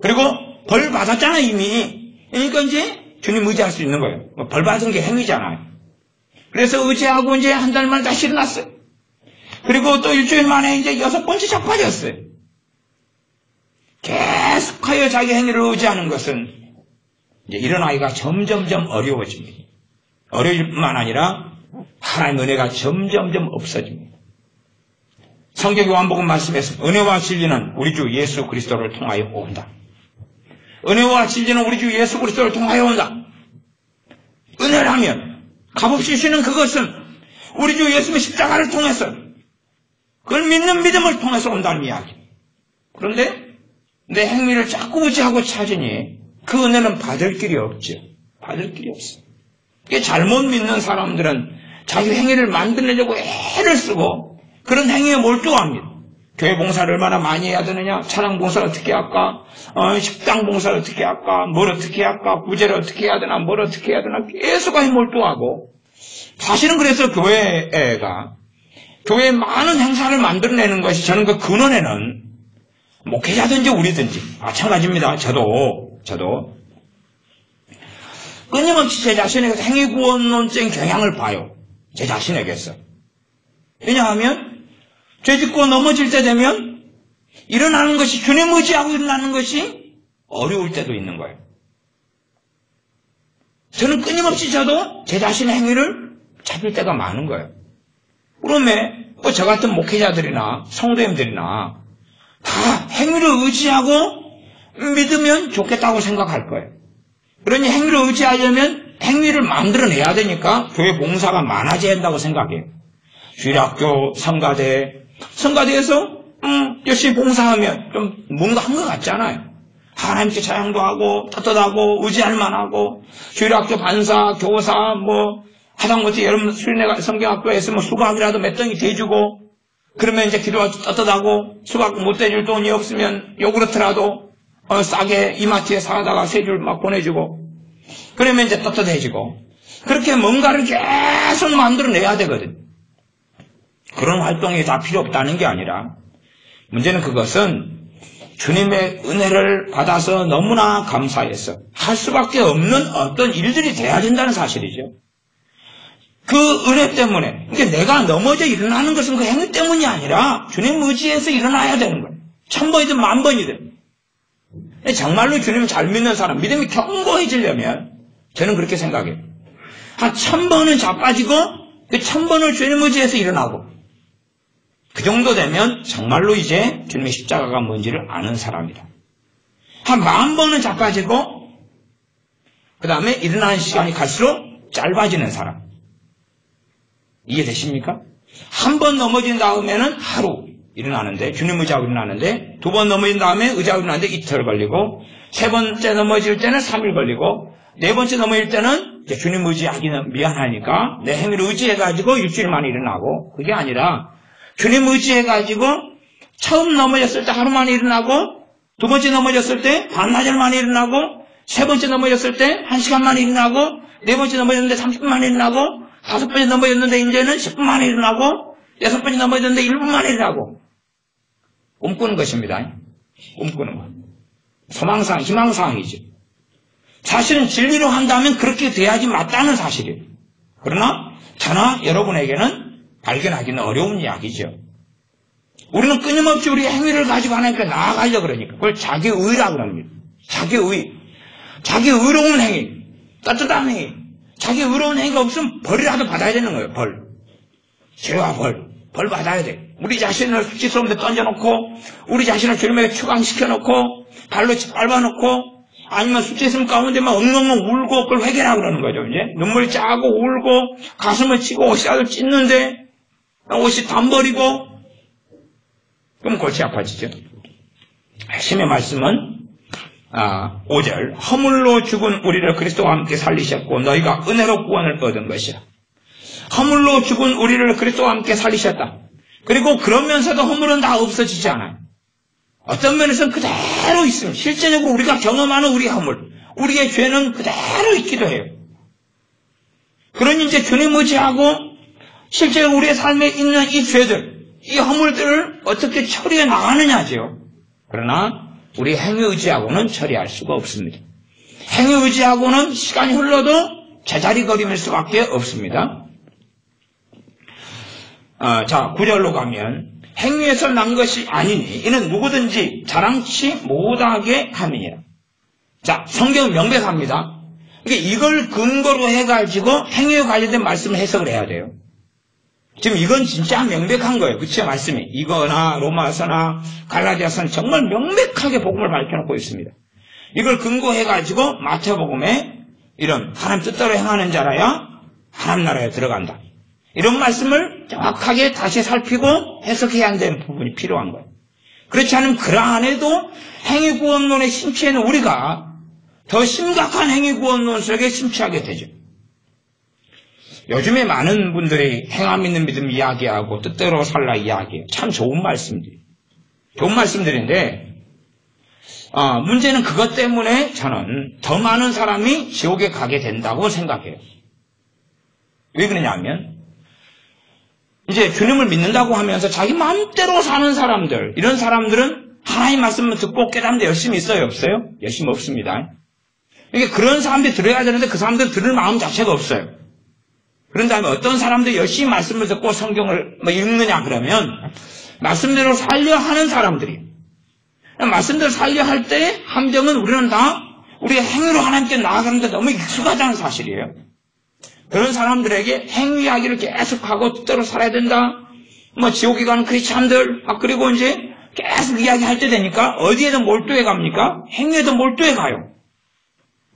그리고 벌 받았잖아요, 이미. 그러니까 이제 주님 의지할 수 있는 거예요. 벌 받은 게 행위잖아요. 그래서 의지하고 이제 한 달 만에 다시 일어났어요. 그리고 또 일주일 만에 이제 6번째 자빠졌어요. 계속하여 자기 행위를 의지하는 것은 이제 일어나기가 점점점 어려워집니다. 어려울 뿐만 아니라 하나님의 은혜가 점점점 없어집니다. 성경 요한복음 말씀에서 은혜와 진리는 우리 주 예수 그리스도를 통하여 온다. 은혜와 진리는 우리 주 예수 그리스도를 통하여 온다. 은혜라면 값없이 주시는 그것은 우리 주 예수님의 십자가를 통해서 그걸 믿는 믿음을 통해서 온다는 이야기. 그런데 내 행위를 자꾸 의지하고 찾으니 그 은혜는 받을 길이 없죠. 받을 길이 없어요. 잘못 믿는 사람들은 자기 행위를 만들려고 애를 쓰고 그런 행위에 몰두합니다. 교회 봉사를 얼마나 많이 해야 되느냐, 차량 봉사를 어떻게 할까, 식당 봉사를 어떻게 할까, 뭘 어떻게 할까, 구제를 어떻게 해야 되나, 뭘 어떻게 해야 되나 계속 몰두하고, 사실은 그래서 교회에 많은 행사를 만들어내는 것이 저는 그 근원에는 목회자든지 우리든지 마찬가지입니다. 저도 끊임없이 제 자신에게서 행위구원론적인 경향을 봐요. 제 자신에게서. 왜냐하면 죄 짓고 넘어질 때 되면 일어나는 것이 주님 의지하고 일어나는 것이 어려울 때도 있는 거예요. 저는 끊임없이 저도 제 자신의 행위를 찾을 때가 많은 거예요. 그러면 저 같은 목회자들이나 성도님들이나 다 행위를 의지하고 믿으면 좋겠다고 생각할 거예요. 그러니 행위를 의지하려면 행위를 만들어내야 되니까 교회 봉사가 많아져야 한다고 생각해요. 주일학교, 성가대에서 열심히 봉사하면 좀 뭔가 한 것 같잖아요. 하나님께 찬양도 하고 떳떳하고 의지할 만하고 주일학교 반사, 교사 하다못해 여러분 수련회 성경학교에서 수박이라도 몇 덩이 대주고 그러면 이제 기도가 떳떳하고 수박 못 대줄 돈이 없으면 요구르트라도 싸게 이마트에 사다가 세 줄 막 보내주고 그러면 이제 떳떳해지고 그렇게 뭔가를 계속 만들어내야 되거든. 그런 활동이 다 필요 없다는 게 아니라 문제는 그것은 주님의 은혜를 받아서 너무나 감사해서 할 수밖에 없는 어떤 일들이 돼야 된다는 사실이죠. 그 은혜 때문에 그러니까 내가 넘어져 일어나는 것은 그 행위 때문이 아니라 주님 의지에서 일어나야 되는 거예요. 1000번이든 10,000번이든. 정말로 주님을 잘 믿는 사람, 믿음이 견고해지려면 저는 그렇게 생각해요. 한 1000번은 자빠지고 그 1000번을 주님 의지에서 일어나고 그 정도 되면 정말로 이제 주님의 십자가가 뭔지를 아는 사람이다. 한 10,000번은 자빠지고 그 다음에 일어나는 시간이 갈수록 짧아지는 사람. 이해되십니까? 한 번 넘어진 다음에는 하루 일어나는데 주님 의지하고 일어나는데 2번 넘어진 다음에 의지하고 일어나는데 이틀 걸리고 3번째 넘어질 때는 3일 걸리고 4번째 넘어질 때는 이제 주님 의지하기는 미안하니까 내 행위를 의지해가지고 일주일 만에 일어나고 그게 아니라 주님 의지해가지고 처음 넘어졌을 때 하루 만에 일어나고 2번째 넘어졌을 때 반나절 만에 일어나고 3번째 넘어졌을 때 1시간 만에 일어나고 4번째 넘어졌는데 30분 만에 일어나고 5번째 넘어졌는데 이제는 10분 만에 일어나고 6번째 넘어졌는데 1분 만에 일어나고 꿈꾸는 것입니다. 꿈꾸는 것. 소망사항, 희망사항이죠. 사실은 진리로 한다면 그렇게 돼야지 맞다는 사실이에요. 그러나 저나 여러분에게는 발견하기는 어려운 이야기죠. 우리는 끊임없이 우리의 행위를 가지고 하나님께 나아가려고 그러니까 그걸 자기의라고 그럽니다. 자기의. 자기 의로운 행위, 따뜻한 행위. 자기 의로운 행위가 없으면 벌이라도 받아야 되는 거예요. 벌. 죄와 벌. 벌 받아야 돼. 우리 자신을 수치스러운 데 던져놓고 우리 자신을 주님에게 추강시켜놓고 발로 밟아놓고 아니면 수치스러움 가운데만 엉엉엉 울고 그걸 회개하라고 그러는 거죠. 이제 눈물이 짜고 울고 가슴을 치고 옷이라도 찢는데 옷이 단벌이고 그럼 골치 아파지죠. 하나님의 말씀은 5절 허물로 죽은 우리를 그리스도와 함께 살리셨고 너희가 은혜로 구원을 얻은 것이라. 허물로 죽은 우리를 그리스도와 함께 살리셨다. 그리고 그러면서도 허물은 다 없어지지 않아요. 어떤 면에서는 그대로 있습니다. 실제적으로 우리가 경험하는 우리 허물, 우리의 죄는 그대로 있기도 해요. 그러니 이제 주님 의지하고 실제로 우리의 삶에 있는 이 죄들, 이 허물들을 어떻게 처리해 나가느냐죠. 그러나 우리 행위 의지하고는 처리할 수가 없습니다. 행위 의지하고는 시간이 흘러도 제자리거림일 수밖에 없습니다. 자, 9절로 가면 행위에서 난 것이 아니니 이는 누구든지 자랑치 못하게 함이니라. 자, 성경은 명백합니다. 그러니까 이걸 근거로 해가지고 행위에 관련된 말씀을 해석을 해야 돼요. 지금 이건 진짜 명백한 거예요. 그쵸? 말씀이. 이거나 로마서나 갈라디아서는 정말 명백하게 복음을 밝혀놓고 있습니다. 이걸 근거해가지고 마태복음에 이런 하나님 뜻대로 행하는 자라야 하나님 나라에 들어간다. 이런 말씀을 정확하게 다시 살피고 해석해야 한다는 부분이 필요한 거예요. 그렇지 않으면 그 안에도 행위구원론에 심취해는 우리가 더 심각한 행위구원론 속에 심취하게 되죠. 요즘에 많은 분들이 행함 있는 믿음 이야기하고 뜻대로 살라 이야기해요. 참 좋은 말씀들이. 좋은 말씀들인데 문제는 그것 때문에 저는 더 많은 사람이 지옥에 가게 된다고 생각해요. 왜 그러냐면 이제 주님을 믿는다고 하면서 자기 마음대로 사는 사람들, 이런 사람들은 하나님 말씀을 듣고 깨닫는데 열심히 있어요? 없어요? 열심히 없습니다. 그러니까 그런 사람들이 들어야 되는데 그 사람들은 들을 마음 자체가 없어요. 그런 다음에 어떤 사람들이 열심히 말씀을 듣고 성경을 읽느냐 그러면 말씀대로 살려 하는 사람들이 말씀대로 살려 할 때 함정은 우리는 다 우리의 행위로 하나님께 나아가는데 너무 익숙하다는 사실이에요. 그런 사람들에게 행위 이야기를 계속하고 뜻대로 살아야 된다. 지옥에 가는 크리스찬들 그리고 이제 계속 이야기할 때 되니까 어디에도 몰두해 갑니까? 행위에도 몰두해 가요.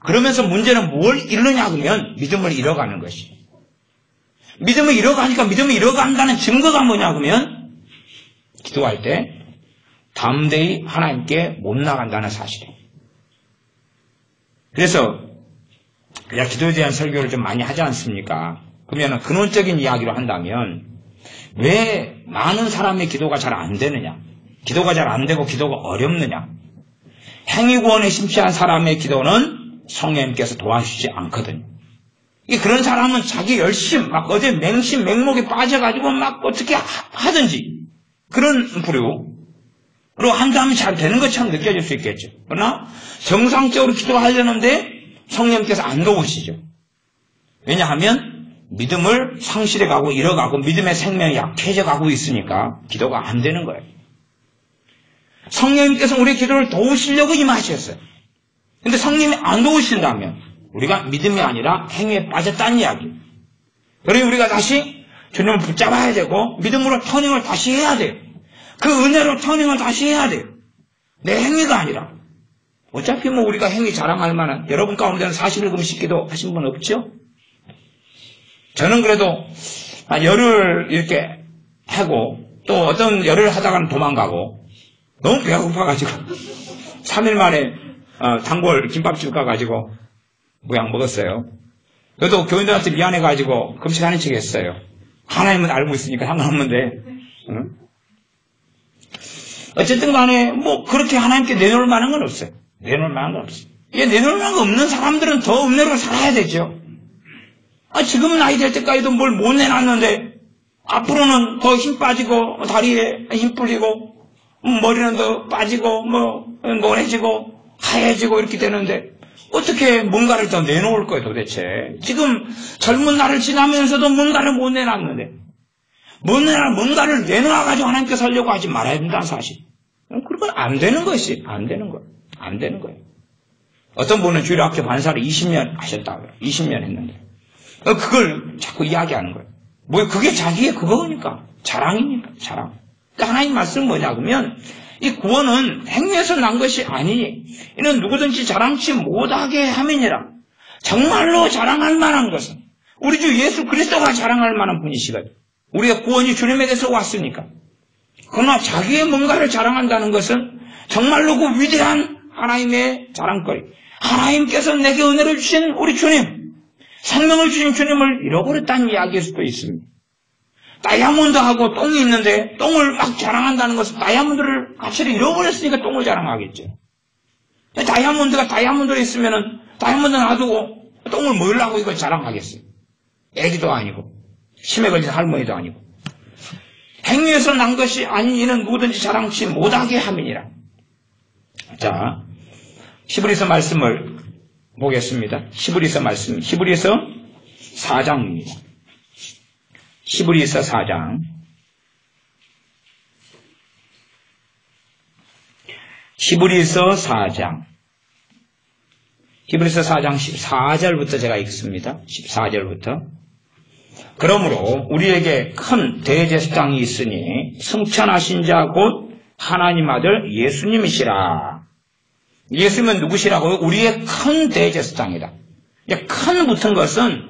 그러면서 문제는 뭘 잃느냐 그러면 믿음을 잃어가는 것이. 믿음을 잃어가니까 믿음을 잃어간다는 증거가 뭐냐 그러면 기도할 때 담대히 하나님께 못 나간다는 사실이에요. 그래서 그냥 기도에 대한 설교를 좀 많이 하지 않습니까? 그러면 근원적인 이야기를 한다면 왜 많은 사람의 기도가 잘 안 되느냐? 기도가 잘 안 되고 기도가 어렵느냐? 행위구원에 심취한 사람의 기도는 성령님께서 도와주지 않거든요. 그런 사람은 자기 열심, 막 어디 맹심, 맹목에 빠져가지고 막 어떻게 하든지 그런 부류. 그리고 한다면 잘 되는 것처럼 느껴질 수 있겠죠. 그러나 정상적으로 기도하려는데 성령님께서 안 도우시죠. 왜냐하면 믿음을 상실해가고 잃어가고 믿음의 생명이 약해져 가고 있으니까 기도가 안 되는 거예요. 성령님께서 우리의 기도를 도우시려고 임하셨어요. 근데 성령님이 안 도우신다면 우리가 믿음이 아니라 행위에 빠졌다는 이야기예요. 그러니 우리가 다시 주님을 붙잡아야 되고 믿음으로 터닝을 다시 해야 돼요. 그 은혜로 터닝을 다시 해야 돼요. 내 행위가 아니라. 어차피 뭐 우리가 행위 자랑할 만한, 여러분 가운데는 41금식 기도 하신 분 없죠? 저는 그래도 열흘 이렇게 하고 또 어떤 열흘 하다가는 도망가고 너무 배가 고파가지고 3일 만에 단골 김밥집 가가지고 모양 먹었어요. 그래도 교인들한테 미안해가지고 금식하는 척 했어요. 하나님은 알고 있으니까 상관없는데. 응? 어쨌든 간에 뭐 그렇게 하나님께 내놓을 만한 건 없어요. 내놓을 만한 건 없어요. 내놓을 만한 거 없는 사람들은 더 은혜로 살아야 되죠. 지금 나이 될 때까지도 뭘 못 내놨는데 앞으로는 더 힘 빠지고 다리에 힘 풀리고 머리는 더 빠지고 뭐 노래지고 하얘지고 이렇게 되는데 어떻게 뭔가를 더 내놓을 거예요 도대체. 지금 젊은 날을 지나면서도 뭔가를 못 내놨는데 뭔가를 내놓아가지고 하나님께 살려고 하지 말아야 된다는 사실. 그건 안 되는 것이 안 되는 거예요. 안 되는 거예요. 어떤 분은 주일학교 반사를 20년 하셨다고요. 20년 했는데 그걸 자꾸 이야기하는 거예요. 뭐 그게 자기의 그거니까 자랑입니까? 자랑. 그러니까 하나님 말씀은 뭐냐 그러면 이 구원은 행위에서 난 것이 아니니 이는 누구든지 자랑치 못하게 함이니라. 정말로 자랑할 만한 것은 우리 주 예수 그리스도가 자랑할 만한 분이시거든요. 우리의 구원이 주님에게서 왔으니까. 그러나 자기의 뭔가를 자랑한다는 것은 정말로 그 위대한 하나님의 자랑거리. 하나님께서 내게 은혜를 주신 우리 주님, 생명을 주신 주님을 잃어버렸다는 이야기일 수도 있습니다. 다이아몬드하고 똥이 있는데 똥을 막 자랑한다는 것은 다이아몬드를 가치를 잃어버렸으니까 똥을 자랑하겠죠. 다이아몬드가 다이아몬드로 있으면은 다이아몬드 놔두고 똥을 모으려고 이걸 자랑하겠어요. 애기도 아니고 치매 걸린 할머니도 아니고. 행위에서 난 것이 아닌 이는 누구든지 자랑치 못하게 함이니라. 자, 히브리서 말씀을 보겠습니다. 히브리서 말씀, 히브리서 4장입니다. 히브리서 4장. 히브리서 4장. 히브리서 4장 14절부터 제가 읽습니다. 14절부터. 그러므로 우리에게 큰 대제사장이 있으니 승천하신 자 곧 하나님 아들 예수님이시라. 예수님은 누구시라고요? 우리의 큰 대제사장이다. 큰 붙은 것은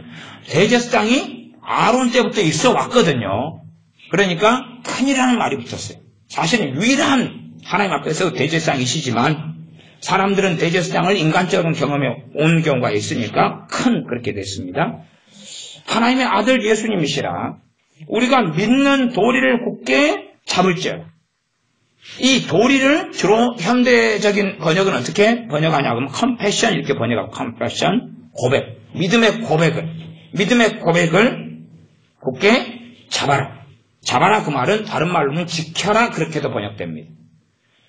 대제사장이 아론 때부터 있어 왔거든요. 그러니까 큰이라는 말이 붙었어요. 사실은 유일한 하나님 앞에서 대제사장이시지만 사람들은 대제사장을 인간적으로 경험해 온 경우가 있으니까 큰 그렇게 됐습니다. 하나님의 아들 예수님이시라. 우리가 믿는 도리를 굳게 잡을지어다. 이 도리를 주로 현대적인 번역은 어떻게 번역하냐 그러면 confession 이렇게 번역하고 confession 고백, 믿음의 고백을 굳게 잡아라. 잡아라 그 말은 다른 말로는 지켜라 그렇게도 번역됩니다.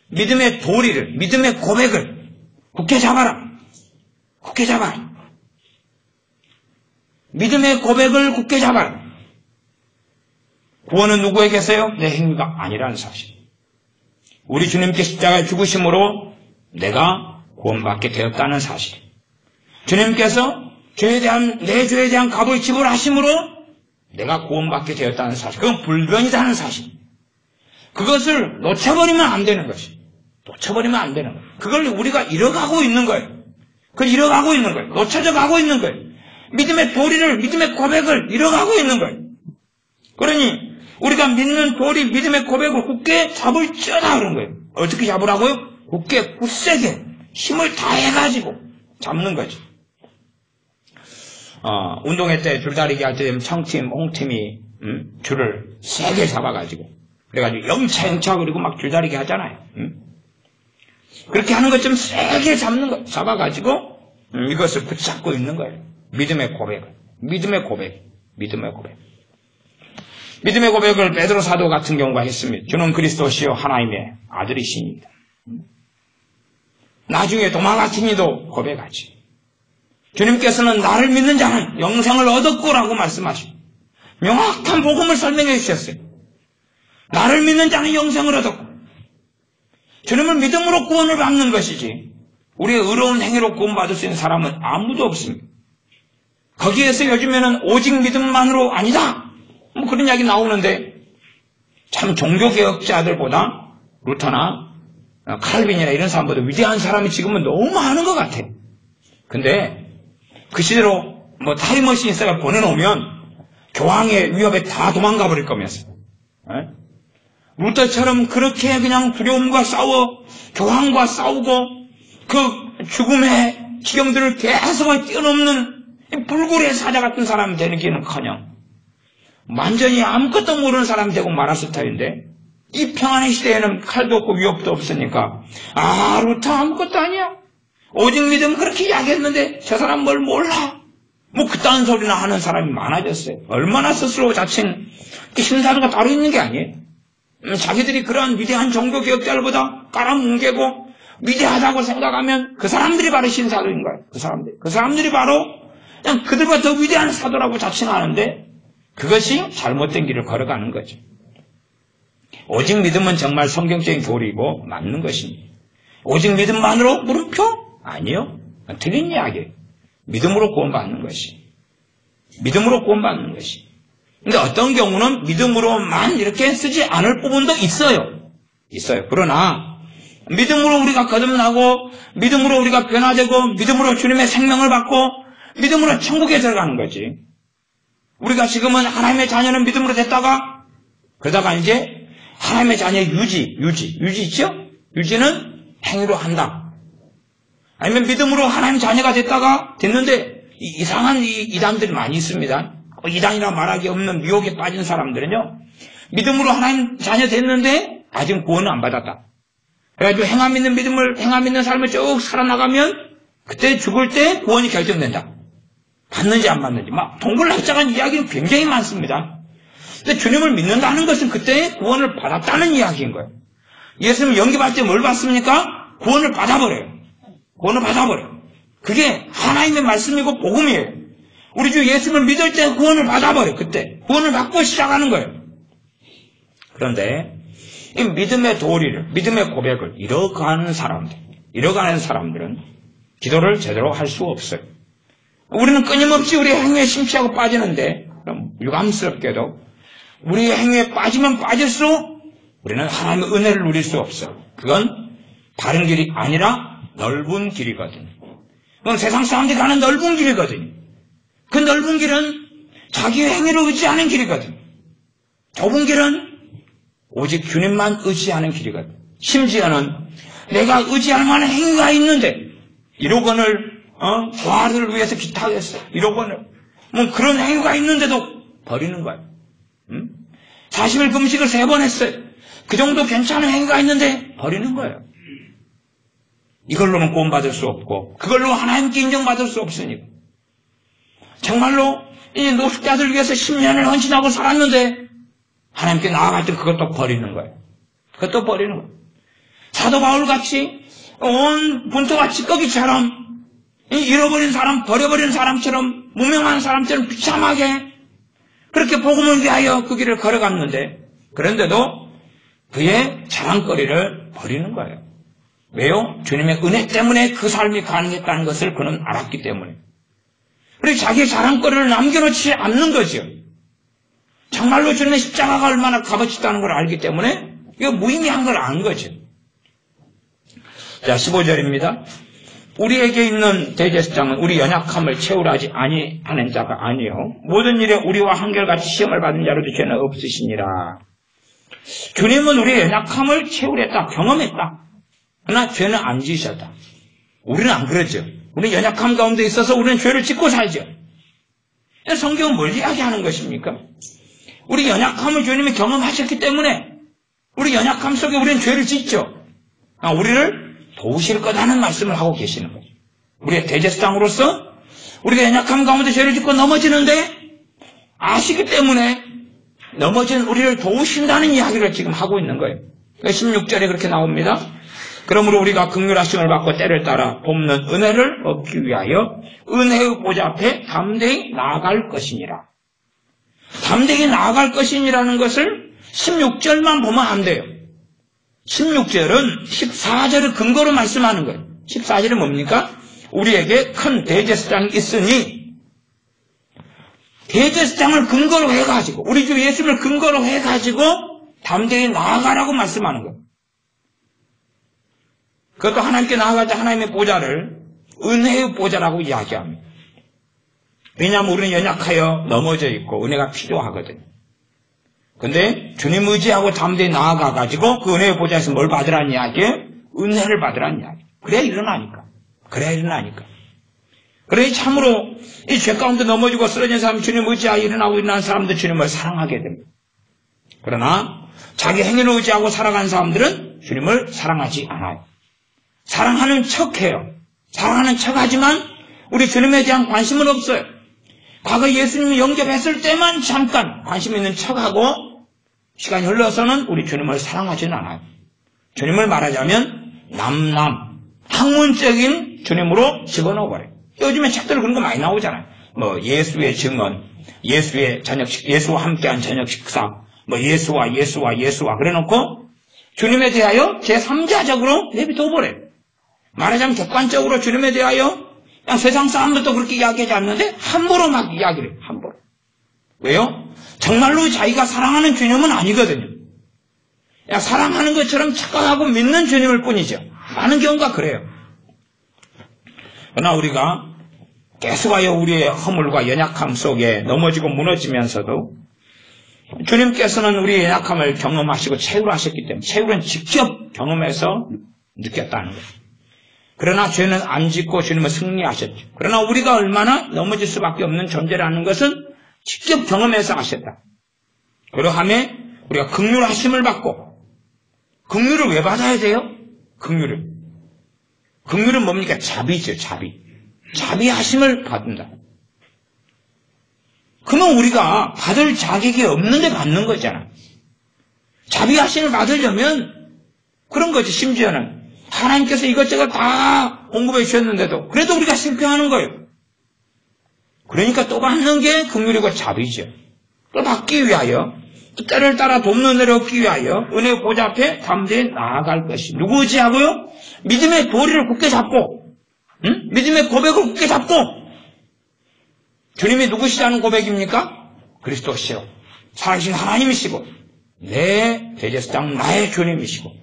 믿음의 도리를, 믿음의 고백을 굳게 잡아라. 굳게 잡아라. 믿음의 고백을 굳게 잡아라. 구원은 누구에게서요? 내 행위가 아니라는 사실. 우리 주님께 십자가에 죽으심으로 내가 구원받게 되었다는 사실. 주님께서 내 죄에 대한 값을 지불하심으로 내가 구원받게 되었다는 사실. 그건 불변이라는 사실. 그것을 놓쳐버리면 안 되는 것이. 놓쳐버리면 안 되는 거예요. 그걸 우리가 잃어가고 있는 거예요. 그걸 잃어가고 있는 거예요. 놓쳐져 가고 있는 거예요. 믿음의 도리를, 믿음의 고백을 잃어가고 있는 거예요. 그러니 우리가 믿는 도리, 믿음의 고백을 굳게 잡을지어다 그런 거예요. 어떻게 잡으라고요? 굳게, 굳세게 힘을 다해가지고 잡는 거죠. 운동회 때 줄다리기 할 때 되면 청팀, 홍팀이 줄을 세게 잡아가지고 그래가지고 영차 그리고 막 줄다리기 하잖아요. 그렇게 하는 것좀 세게 잡는 거, 잡아가지고 이것을 붙잡고 있는 거예요. 믿음의 고백을, 믿음의 고백. 믿음의 고백을 베드로 사도 같은 경우가 했습니다. 주는 그리스도시요 하나님의 아들이십니다. 나중에 도마 같은 이도 고백하지. 주님께서는 나를 믿는 자는 영생을 얻었고라고 말씀하시고 명확한 복음을 설명해 주셨어요. 나를 믿는 자는 영생을 얻었고 주님을 믿음으로 구원을 받는 것이지 우리의 의로운 행위로 구원받을 수 있는 사람은 아무도 없습니다. 거기에서 요즘에는 오직 믿음만으로 아니다. 뭐 그런 이야기 나오는데 참 종교개혁자들보다 루터나 칼빈이나 이런 사람보다 위대한 사람이 지금은 너무 많은 것 같아. 근데 그 시대로 뭐 타임머신 있어가 보내놓으면 교황의 위협에 다 도망가 버릴 거면서 루터처럼 그렇게 그냥 두려움과 싸워 교황과 싸우고 그 죽음의 지경들을 계속 뛰어넘는 불굴의 사자 같은 사람이 되기는커녕 완전히 아무것도 모르는 사람이 되고 말았을 터인데 이 평안의 시대에는 칼도 없고 위협도 없으니까 루터 아무것도 아니야. 오직 믿음 그렇게 이야기했는데 저 사람 뭘 몰라. 뭐 그딴 소리나 하는 사람이 많아졌어요. 얼마나 스스로 자칭 신사도가 따로 있는 게 아니에요. 자기들이 그런 위대한 종교개혁자들보다 깔아뭉개고 위대하다고 생각하면 그 사람들이 바로 신사도인 거예요. 그 사람들이 바로 그냥 그들보다 더 위대한 사도라고 자칭하는데 그것이 잘못된 길을 걸어가는 거죠. 오직 믿음은 정말 성경적인 교리이고 맞는 것입니다. 오직 믿음만으로 물음표? 아니요. 틀린 이야기예요. 믿음으로 구원받는 것이. 믿음으로 구원받는 것이. 근데 어떤 경우는 믿음으로만 이렇게 쓰지 않을 부분도 있어요. 그러나 믿음으로 우리가 거듭나고 믿음으로 우리가 변화되고 믿음으로 주님의 생명을 받고 믿음으로 천국에 들어가는 거지. 우리가 지금은 하나님의 자녀는 믿음으로 됐다가 그러다가 이제 하나님의 자녀의 유지 있죠? 유지는 행위로 한다. 아니면 믿음으로 하나님 자녀가 됐는데 이상한 이단들이 많이 있습니다. 이단이라 말하기 없는 미혹에 빠진 사람들은요. 믿음으로 하나님 자녀 됐는데 아직 구원을 안 받았다. 그래가지고 행함 있는 삶을 쭉 살아나가면 그때 죽을 때 구원이 결정된다. 받는지 안 받는지 막 동글락작한 이야기는 굉장히 많습니다. 근데 주님을 믿는다는 것은 그때 구원을 받았다는 이야기인 거예요. 예수님 연기받을 때 뭘 받습니까? 구원을 받아버려요. 그게 하나님의 말씀이고 복음이에요. 우리 주 예수님을 믿을 때 구원을 받아버려요. 그때 구원을 받고 시작하는 거예요. 그런데 이 믿음의 도리를, 믿음의 고백을 잃어가는 사람들은 기도를 제대로 할 수 없어요. 우리는 끊임없이 우리의 행위에 심취하고 빠지는데 유감스럽게도 우리의 행위에 빠지면 빠질수록 우리는 하나님의 은혜를 누릴 수 없어요. 그건 바른 길이 아니라 넓은 길이거든요. 그건 세상 사람들이 가는 넓은 길이거든요. 그 넓은 길은 자기의 행위를 의지하는 길이거든요. 좁은 길은 오직 주님만 의지하는 길이거든요. 심지어는 내가 의지할 만한 행위가 있는데 1억 원을 부활을 위해서 기탁했어요. 1억 원을 뭐 그런 행위가 있는데도 버리는 거예요. 40일 금식을 3번 했어요. 그 정도 괜찮은 행위가 있는데 버리는 거예요. 이걸로는 구원받을 수 없고 그걸로 하나님께 인정받을 수 없으니까. 정말로 이 노숙자들 위해서 10년을 헌신하고 살았는데 하나님께 나아갈 때 그것도 버리는 거예요. 사도 바울같이 온 본토가 찌꺼기처럼 잃어버린 사람, 버려버린 사람처럼 무명한 사람처럼 비참하게 그렇게 복음을 위하여 그 길을 걸어갔는데 그런데도 그의 자랑거리를 버리는 거예요. 왜요? 주님의 은혜 때문에 그 삶이 가능했다는 것을 그는 알았기 때문에. 그리고 자기의 자랑거리를 남겨놓지 않는 거죠. 정말로 주님의 십자가가 얼마나 값어치 있다는 걸 알기 때문에 이거 무의미한 걸 아는 거죠. 자, 15절입니다. 우리에게 있는 대제사장은 우리 연약함을 채우라 하는 자가 아니요 모든 일에 우리와 한결같이 시험을 받은 자로도 죄는 없으시니라. 주님은 우리의 연약함을 채우랬다. 경험했다. 그러나 죄는 안 지으셨다. 우리는 안 그러죠. 우리는 연약함 가운데 있어서 우리는 죄를 짓고 살죠. 성경은 뭘 이야기하는 것입니까? 우리 연약함을 주님이 경험하셨기 때문에 우리 연약함 속에 우리는 죄를 짓죠. 우리를 도우실 거다는 말씀을 하고 계시는 거죠. 우리의 대제사장으로서 우리가 연약함 가운데 죄를 짓고 넘어지는데 아시기 때문에 넘어진 우리를 도우신다는 이야기를 지금 하고 있는 거예요. 16절에 그렇게 나옵니다. 그러므로 우리가 긍휼하심을 받고 때를 따라 돕는 은혜를 얻기 위하여 은혜의 보좌 앞에 담대히 나아갈 것이니라. 담대히 나아갈 것이니라는 것을 16절만 보면 안 돼요. 16절은 14절을 근거로 말씀하는 거예요. 14절은 뭡니까? 우리에게 큰 대제사장이 있으니 대제사장을 근거로 해가지고 우리 주 예수님을 근거로 해가지고 담대히 나아가라고 말씀하는 거예요. 그것도 하나님께 나아갈 때 하나님의 보좌를 은혜의 보좌라고 이야기합니다. 왜냐하면 우리는 연약하여 넘어져 있고 은혜가 필요하거든요. 근데 주님 의지하고 담대히 나아가가지고 그 은혜의 보좌에서 뭘 받으라는 이야기예요? 은혜를 받으라는 이야기. 그래야 일어나니까. 그래야 참으로 이 죄 가운데 넘어지고 쓰러진 사람 주님 의지하여 일어나고 일어난 사람들 주님을 사랑하게 됩니다. 그러나 자기 행위를 의지하고 살아간 사람들은 주님을 사랑하지 않아요. 사랑하는 척해요. 사랑하는 척하지만 우리 주님에 대한 관심은 없어요. 과거 예수님이 영접했을 때만 잠깐 관심 있는 척하고 시간이 흘러서는 우리 주님을 사랑하지는 않아요. 주님을 말하자면 학문적인 주님으로 집어넣어버려요. 요즘에 책들 그런 거 많이 나오잖아요. 예수의 증언, 예수의 저녁식, 예수와 함께한 저녁 식사, 예수와 그래놓고 주님에 대하여 제3자적으로 내비둬버려요. 말하자면 객관적으로 주님에 대하여 그냥 세상 사람들도 그렇게 이야기하지 않는데 함부로 막 이야기를 해요. 함부로. 왜요? 정말로 자기가 사랑하는 주님은 아니거든요. 그냥 사랑하는 것처럼 착각하고 믿는 주님일 뿐이죠. 많은 경우가 그래요. 그러나 우리가 계속하여 우리의 허물과 연약함 속에 넘어지고 무너지면서도 주님께서는 우리의 연약함을 경험하시고 채우라 하셨기 때문에 채우는 직접 경험해서 느꼈다는 거예요. 그러나 죄는 안 짓고 주님은 승리하셨죠. 그러나 우리가 얼마나 넘어질 수밖에 없는 존재라는 것은 직접 경험해서 아셨다. 그러함에 우리가 긍휼하심을 받고 긍휼을 왜 받아야 돼요? 긍휼은 뭡니까? 자비죠. 자비하심을 받는다. 그러면 우리가 받을 자격이 없는데 받는 거잖아. 자비하심을 받으려면 그런 거지. 심지어는 하나님께서 이것저것 다 공급해 주셨는데도 그래도 우리가 실패하는 거예요. 그러니까 또 받는 게 긍휼이고 자비죠. 또 받기 위하여 또 때를 따라 돕는 은혜를 얻기 위하여 은혜의 보좌 앞에 담대히 나아갈 것이 누구 의지하고요? 믿음의 도리를 굳게 잡고 믿음의 고백을 굳게 잡고 주님이 누구시라는 고백입니까? 그리스도시요 살아계신 하나님이시고 내 대제사장 나의 주님이시고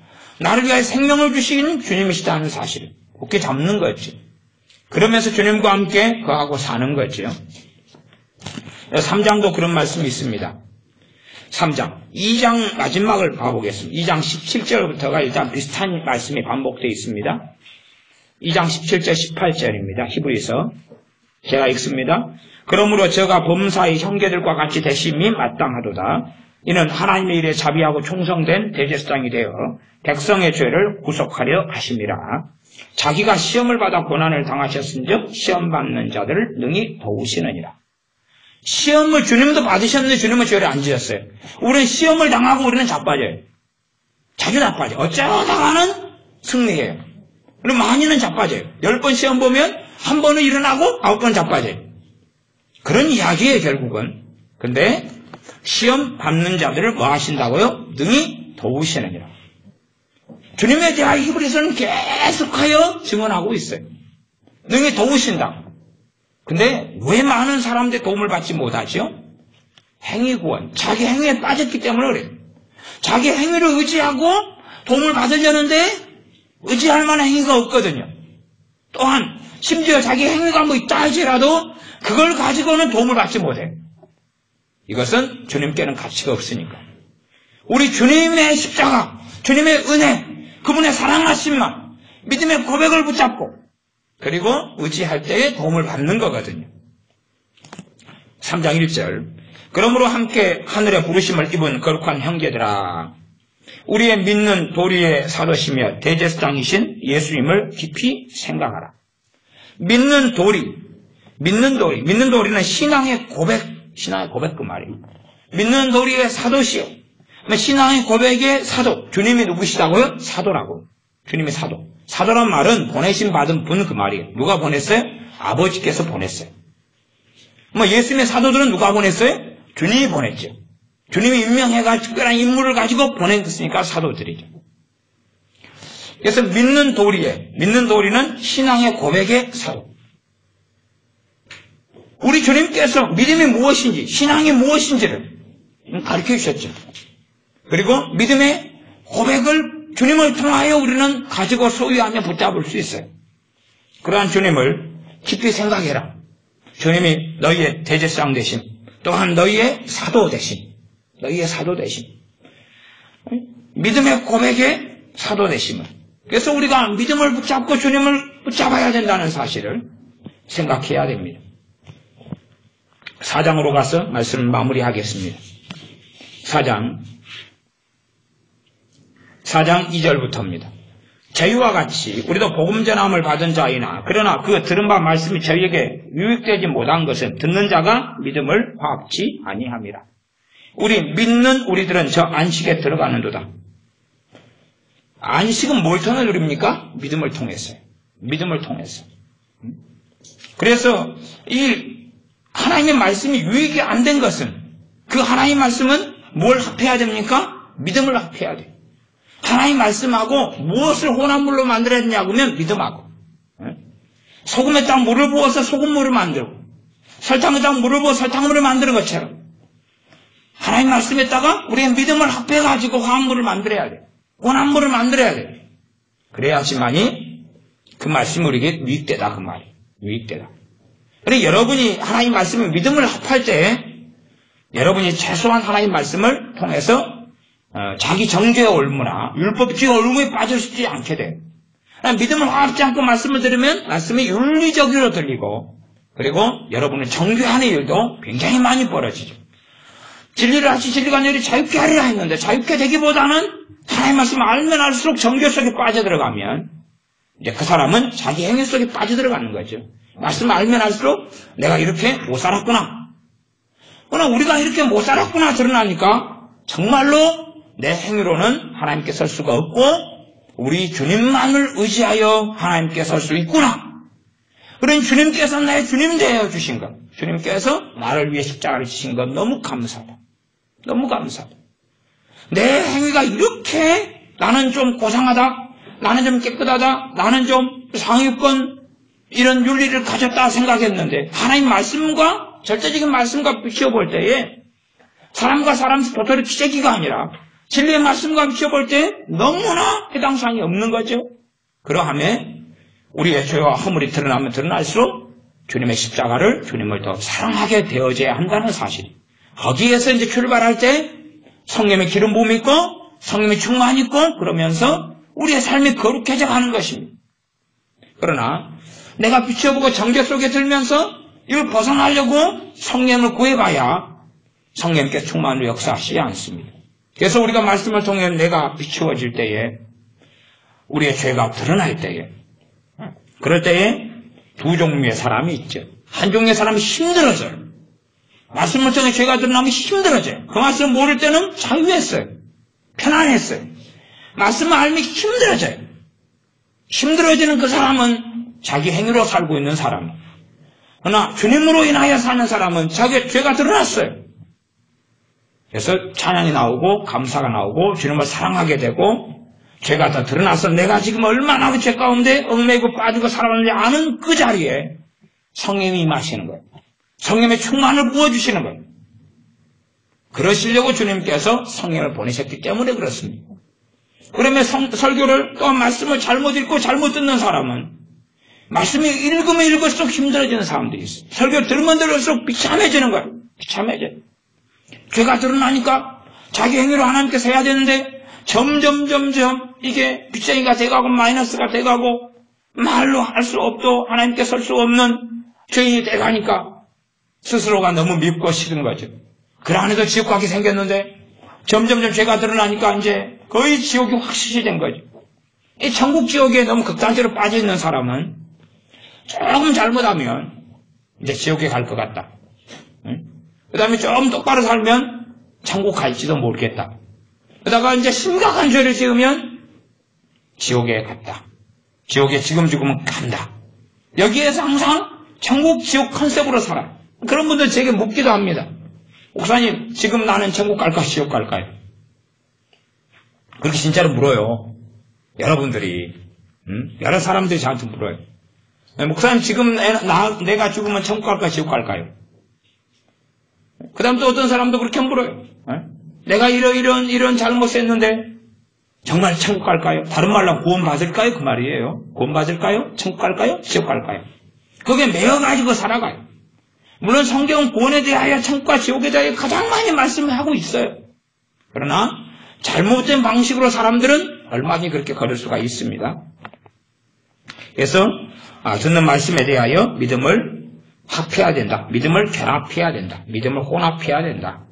나를 위하여 생명을 주신 주님이시다는 사실을 굳게 잡는 거죠. 그러면서 주님과 함께 거하고 사는 거죠. 3장도 그런 말씀이 있습니다. 3장, 2장 마지막을 봐보겠습니다. 2장 17절부터가 일단 비슷한 말씀이 반복되어 있습니다. 2장 17절 18절입니다. 히브리서 제가 읽습니다. 그러므로 저가 범사의 형제들과 같이 대심이 마땅하도다. 이는 하나님의 일에 자비하고 충성된 대제사장이 되어 백성의 죄를 구속하려 하심이라. 자기가 시험을 받아 고난을 당하셨은즉 시험 받는 자들을 능히 도우시느니라. 시험을 주님도 받으셨는데 주님은 죄를 안 지었어요. 우리는 시험을 당하고 우리는 자빠져요. 자주 자빠져요. 어쩌다가는 승리해요. 그리고 많이는 자빠져요. 10번 시험 보면 한 번은 일어나고 9번 자빠져요. 그런 이야기예요, 결국은. 근데 시험 받는 자들을 뭐 하신다고요? 능히 도우시느니라. 주님에 대하여 히브리서는 계속하여 증언하고 있어요. 능히 도우신다. 근데 왜 많은 사람들이 도움을 받지 못하죠? 행위구원. 자기 행위에 빠졌기 때문에 그래요. 자기 행위를 의지하고 도움을 받으려는데 의지할 만한 행위가 없거든요. 또한 심지어 자기 행위가 뭐 있다 할지라도 그걸 가지고는 도움을 받지 못해. 이것은 주님께는 가치가 없으니까. 우리 주님의 십자가, 주님의 은혜, 그분의 사랑하심만 믿음의 고백을 붙잡고 그리고 의지할 때에 도움을 받는 거거든요. 3장 1절 그러므로 함께 하늘의 부르심을 입은 거룩한 형제들아 우리의 믿는 도리의 사도시며 대제사장이신 예수님을 깊이 생각하라. 믿는 도리는 신앙의 고백 그 말이에요. 믿는 도리의 사도시요. 신앙의 고백의 사도. 주님이 누구시다고요? 사도라고. 주님의 사도. 사도란 말은 보내심 받은 분 그 말이에요. 누가 보냈어요? 아버지께서 보냈어요. 예수님의 사도들은 누가 보냈어요? 주님이 보냈죠. 주님이 임명해가 특별한 임무를 가지고 보냈으니까 사도들이죠. 그래서 믿는 도리는 신앙의 고백의 사도. 우리 주님께서 믿음이 무엇인지, 신앙이 무엇인지를 가르쳐 주셨죠. 그리고 믿음의 고백을 주님을 통하여 우리는 가지고 소유하며 붙잡을 수 있어요. 그러한 주님을 깊이 생각해라. 주님이 너희의 대제사장 되심, 또한 너희의 사도 되심. 믿음의 고백의 사도 되심을. 그래서 우리가 믿음을 붙잡고 주님을 붙잡아야 된다는 사실을 생각해야 됩니다. 4장으로 가서 말씀을 마무리하겠습니다. 4장 2절부터입니다. 저희와 같이 우리도 복음 전함을 받은 자이나 그러나 그 들은 바 말씀이 저희에게 유익되지 못한 것은 듣는 자가 믿음을 화합치 아니함이라. 우리 믿는 우리들은 저 안식에 들어가는도다. 안식은 뭘 통해 누립니까? 믿음을 통해서요. 그래서 이 하나님의 말씀이 유익이 안 된 것은 그 하나님의 말씀은 뭘 합해야 됩니까? 믿음을 합해야 돼요. 하나님 말씀하고 무엇을 혼합물로 만들어야 되냐고 하면 믿음하고. 소금에다가 물을 부어서 소금물을 만들고 설탕에다가 물을 부어 설탕물을 만드는 것처럼 하나님 말씀에다가 우리의 믿음을 합해가지고 화합물을 만들어야 돼. 혼합물을 만들어야 돼. 그래야지만이 그 말씀이 우리에게 유익되다 그 말이에요. 유익되다. 그러니 여러분이 하나님 말씀을 믿음을 합할 때 여러분이 최소한 하나님 말씀을 통해서 자기 정죄의 올무나 율법주의 올무에 빠져있지 않게 돼요. 믿음을 화합지 않고 말씀을 들으면 말씀이 윤리적으로 들리고 그리고 여러분의 정죄하는 일도 굉장히 많이 벌어지죠. 진리를 하시 진리가 너희를 자유케 하리라 했는데 자유케 되기보다는 하나님 말씀을 알면 알수록 정죄 속에 빠져들어가면 이제 그 사람은 자기 행위 속에 빠져들어가는 거죠. 말씀을 알면 알수록 내가 이렇게 못 살았구나. 그러나 우리가 이렇게 못 살았구나 드러나니까 정말로 내 행위로는 하나님께 설 수가 없고 우리 주님만을 의지하여 하나님께 설 수 있구나. 그러니 주님께서 나의 주님 되어 주신 것, 주님께서 나를 위해 십자가를 지신 것 너무 감사하다. 너무 감사하다. 내 행위가 이렇게 나는 좀 고상하다, 나는 좀 깨끗하다, 나는 좀 상위권 이런 윤리를 가졌다 생각했는데 하나님 말씀과 절대적인 말씀과 비춰볼 때에 사람과 사람 도토리 기재기가 아니라 진리의 말씀과 비춰볼 때 너무나 해당 사항이 없는 거죠. 그러함에 우리의 죄와 허물이 드러나면 드러날수록 주님의 십자가를 주님을 더 사랑하게 되어져야 한다는 사실. 거기에서 이제 출발할 때 성령의 기름 부음이 있고 성령의 충만이 있고 그러면서 우리의 삶이 거룩해져 가는 것입니다. 그러나 내가 비춰보고 정죄 속에 들면서 이걸 벗어나려고 성령을 구해봐야 성령께 충만으로 역사하시지 않습니다. 그래서 우리가 말씀을 통해 내가 비추어질 때에 우리의 죄가 드러날 때에 그럴 때에 두 종류의 사람이 있죠. 한 종류의 사람이 힘들어져요. 말씀을 통해 죄가 드러나면 힘들어져요. 그 말씀을 모를 때는 자유했어요. 편안했어요. 말씀을 알면 힘들어져요. 힘들어지는 그 사람은 자기 행위로 살고 있는 사람. 그러나 주님으로 인하여 사는 사람은 자기의 죄가 드러났어요. 그래서 찬양이 나오고 감사가 나오고 주님을 사랑하게 되고 죄가 다 드러나서 내가 지금 얼마나 그 죄 가운데 얽매이고 빠지고 살아왔는지 아는 그 자리에 성령이 임하시는 거예요. 성령의 충만을 부어주시는 거예요. 그러시려고 주님께서 성령을 보내셨기 때문에 그렇습니다. 그러면 설교를 또 말씀을 잘못 읽고 잘못 듣는 사람은 말씀이 읽으면 읽을수록 힘들어지는 사람들이 있어요. 설교 들으면 들을수록 비참해지는 거예요. 비참해져. 죄가 드러나니까 자기 행위로 하나님께서 해야 되는데 점점 이게 빗장이가 돼가고 마이너스가 돼가고 말로 할 수 없고 하나님께 설 수 없는 죄인이 돼가니까 스스로가 너무 밉고 싫은 거죠. 그래 안에도 지옥 가게 생겼는데 점점 죄가 드러나니까 이제 거의 지옥이 확실시 된 거죠. 이 천국 지옥에 너무 극단적으로 빠져있는 사람은 조금 잘못하면 이제 지옥에 갈 것 같다. 그 다음에 좀 똑바로 살면 천국 갈지도 모르겠다. 그러다가 이제 심각한 죄를 지으면 지옥에 갔다. 지옥에 지금 죽으면 간다. 여기에서 항상 천국 지옥 컨셉으로 살아요. 그런 분들 제게 묻기도 합니다. 목사님, 지금 나는 천국 갈까 지옥 갈까요? 그렇게 진짜로 물어요. 여러분들이 여러 사람들이 저한테 물어요. 목사님, 지금 내가 죽으면 천국 갈까 지옥 갈까요? 그 다음 또 어떤 사람도 그렇게 물어요. 내가 이런 잘못했는데 정말 천국 갈까요? 다른 말로 하면 구원 받을까요? 그 말이에요. 구원 받을까요? 천국 갈까요? 지옥 갈까요? 그게 매여가지고 살아가요. 물론 성경은 구원에 대하여 천국과 지옥에 대하여 가장 많이 말씀을 하고 있어요. 그러나 잘못된 방식으로 사람들은 얼마든지 그렇게 걸을 수가 있습니다. 그래서 듣는 말씀에 대하여 믿음을 합해야 된다. 믿음을 결합해야 된다. 믿음을 혼합해야 된다.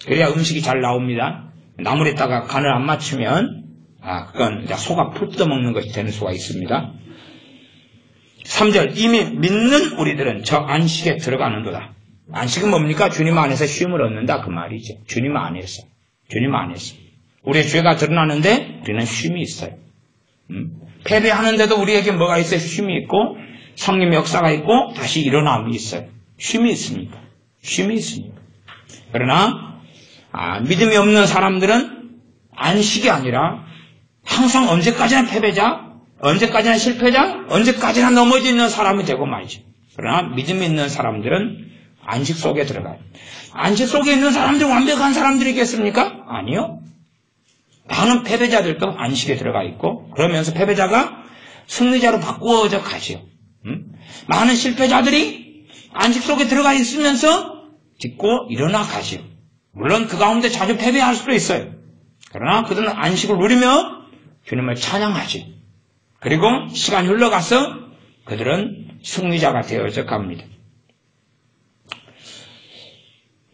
그래야 음식이 잘 나옵니다. 나물에다가 간을 안 맞추면 그건 소가 풀 뜯어먹는 것이 되는 수가 있습니다. 3절 이미 믿는 우리들은 저 안식에 들어가는도다. 안식은 뭡니까? 주님 안에서 쉼을 얻는다 그 말이죠. 주님 안에서. 우리의 죄가 드러나는데 우리는 쉼이 있어요. 패배하는데도 우리에게 뭐가 있어요? 쉼이 있고 성령의 역사가 있고 다시 일어남이 있어요. 쉼이 있습니다. 그러나 믿음이 없는 사람들은 안식이 아니라 항상 언제까지나 패배자, 언제까지나 실패자, 언제까지나 넘어져 있는 사람이 되고 말이죠. 그러나 믿음이 있는 사람들은 안식 속에 들어가요. 안식 속에 있는 사람들은 완벽한 사람들이겠습니까? 아니요. 많은 패배자들도 안식에 들어가 있고 그러면서 패배자가 승리자로 바꾸어져 가지요. 많은 실패자들이 안식 속에 들어가 있으면서 딛고 일어나 가지요. 물론 그 가운데 자주 패배할 수도 있어요. 그러나 그들은 안식을 누리며 주님을 찬양하지. 그리고 시간이 흘러가서 그들은 승리자가 되어져 갑니다.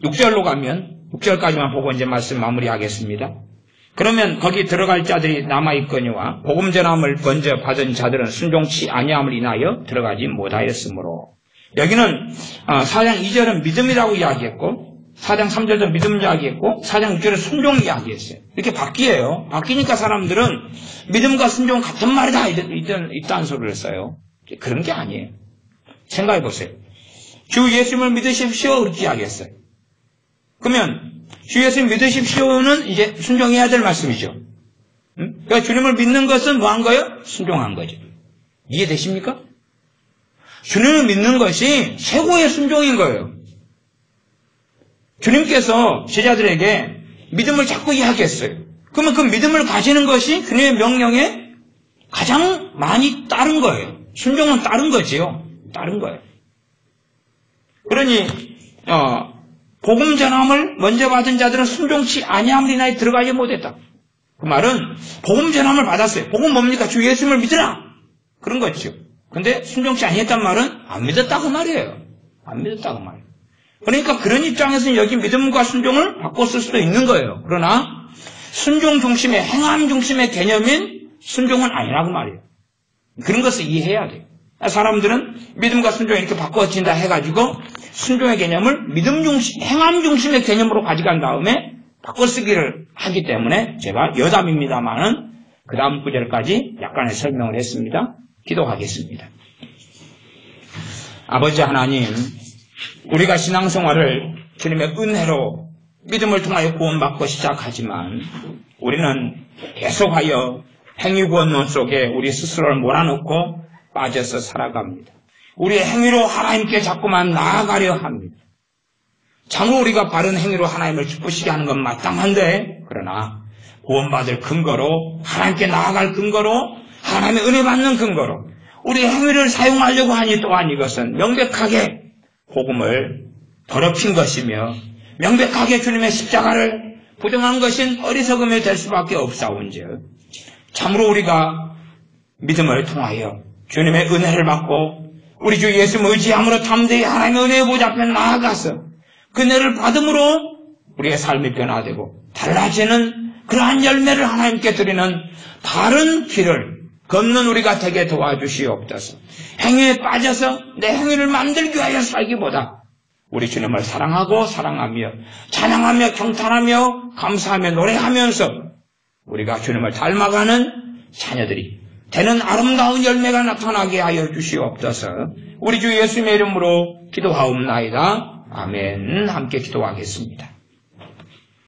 6절로 가면 6절까지만 보고 이제 말씀 마무리하겠습니다. 그러면 거기 들어갈 자들이 남아있거니와 복음 전함을 먼저 받은 자들은 순종치 아니함을 인하여 들어가지 못하였으므로 여기는 4장 2절은 믿음이라고 이야기했고 4장 3절도 믿음 이야기했고 4장 6절은 순종 이야기했어요. 이렇게 바뀌어요. 바뀌니까 사람들은 믿음과 순종 같은 말이다 이딴 소리를 써요. 그런 게 아니에요. 생각해 보세요. 주 예수님을 믿으십시오 그렇게 이야기했어요. 그러면 주 예수님 믿으십시오는 이제 순종해야 될 말씀이죠. 그러니까 주님을 믿는 것은 뭐 한 거예요? 순종한 거죠. 이해되십니까? 주님을 믿는 것이 최고의 순종인 거예요. 주님께서 제자들에게 믿음을 자꾸 이야기했어요. 그러면 그 믿음을 가지는 것이 주님의 명령에 가장 많이 따른 거예요. 순종은 따른 거지요. 따른 거예요. 그러니 복음 전함을 먼저 받은 자들은 순종치 아니함을 인하여 들어가지 못했다. 그 말은 복음 전함을 받았어요. 복음 뭡니까? 주 예수님을 믿으라. 그런 거죠. 근데 순종치 아니했단 말은 안 믿었다고 말이에요. 안 믿었다고 말이에요. 그러니까 그런 입장에서는 여기 믿음과 순종을 바꿨을 수도 있는 거예요. 그러나 순종 중심의 행함 중심의 개념인 순종은 아니라고 말이에요. 그런 것을 이해해야 돼요. 사람들은 믿음과 순종이 이렇게 바꿔진다 해가지고 순종의 개념을 믿음 중심, 행함 중심의 개념으로 가져간 다음에 바꿔 쓰기를 하기 때문에 제가 여담입니다만은 그 다음 구절까지 약간의 설명을 했습니다. 기도하겠습니다. 아버지 하나님, 우리가 신앙생활을 주님의 은혜로 믿음을 통하여 구원받고 시작하지만 우리는 계속하여 행위구원론 속에 우리 스스로를 몰아넣고 빠져서 살아갑니다. 우리의 행위로 하나님께 자꾸만 나아가려 합니다. 참으로 우리가 바른 행위로 하나님을 기쁘시게 하는 건 마땅한데 그러나 구원받을 근거로 하나님께 나아갈 근거로 하나님의 은혜 받는 근거로 우리 행위를 사용하려고 하니 또한 이것은 명백하게 복음을 더럽힌 것이며 명백하게 주님의 십자가를 부정한 것인 어리석음이 될 수밖에 없사온즉 참으로 우리가 믿음을 통하여 주님의 은혜를 받고 우리 주 예수를 의지함으로 담대히 하나님의 은혜의 보좌 앞에 나아가서 그 은혜를 받음으로 우리의 삶이 변화되고 달라지는 그러한 열매를 하나님께 드리는 다른 길을 걷는 우리가 되게 도와주시옵소서. 행위에 빠져서 내 행위를 만들기 위하여 살기보다 우리 주님을 사랑하고 사랑하며 찬양하며 경탄하며 감사하며 노래하면서 우리가 주님을 닮아가는 자녀들이 되는 아름다운 열매가 나타나게 하여 주시옵소서. 우리 주 예수님의 이름으로 기도하옵나이다. 아멘. 함께 기도하겠습니다.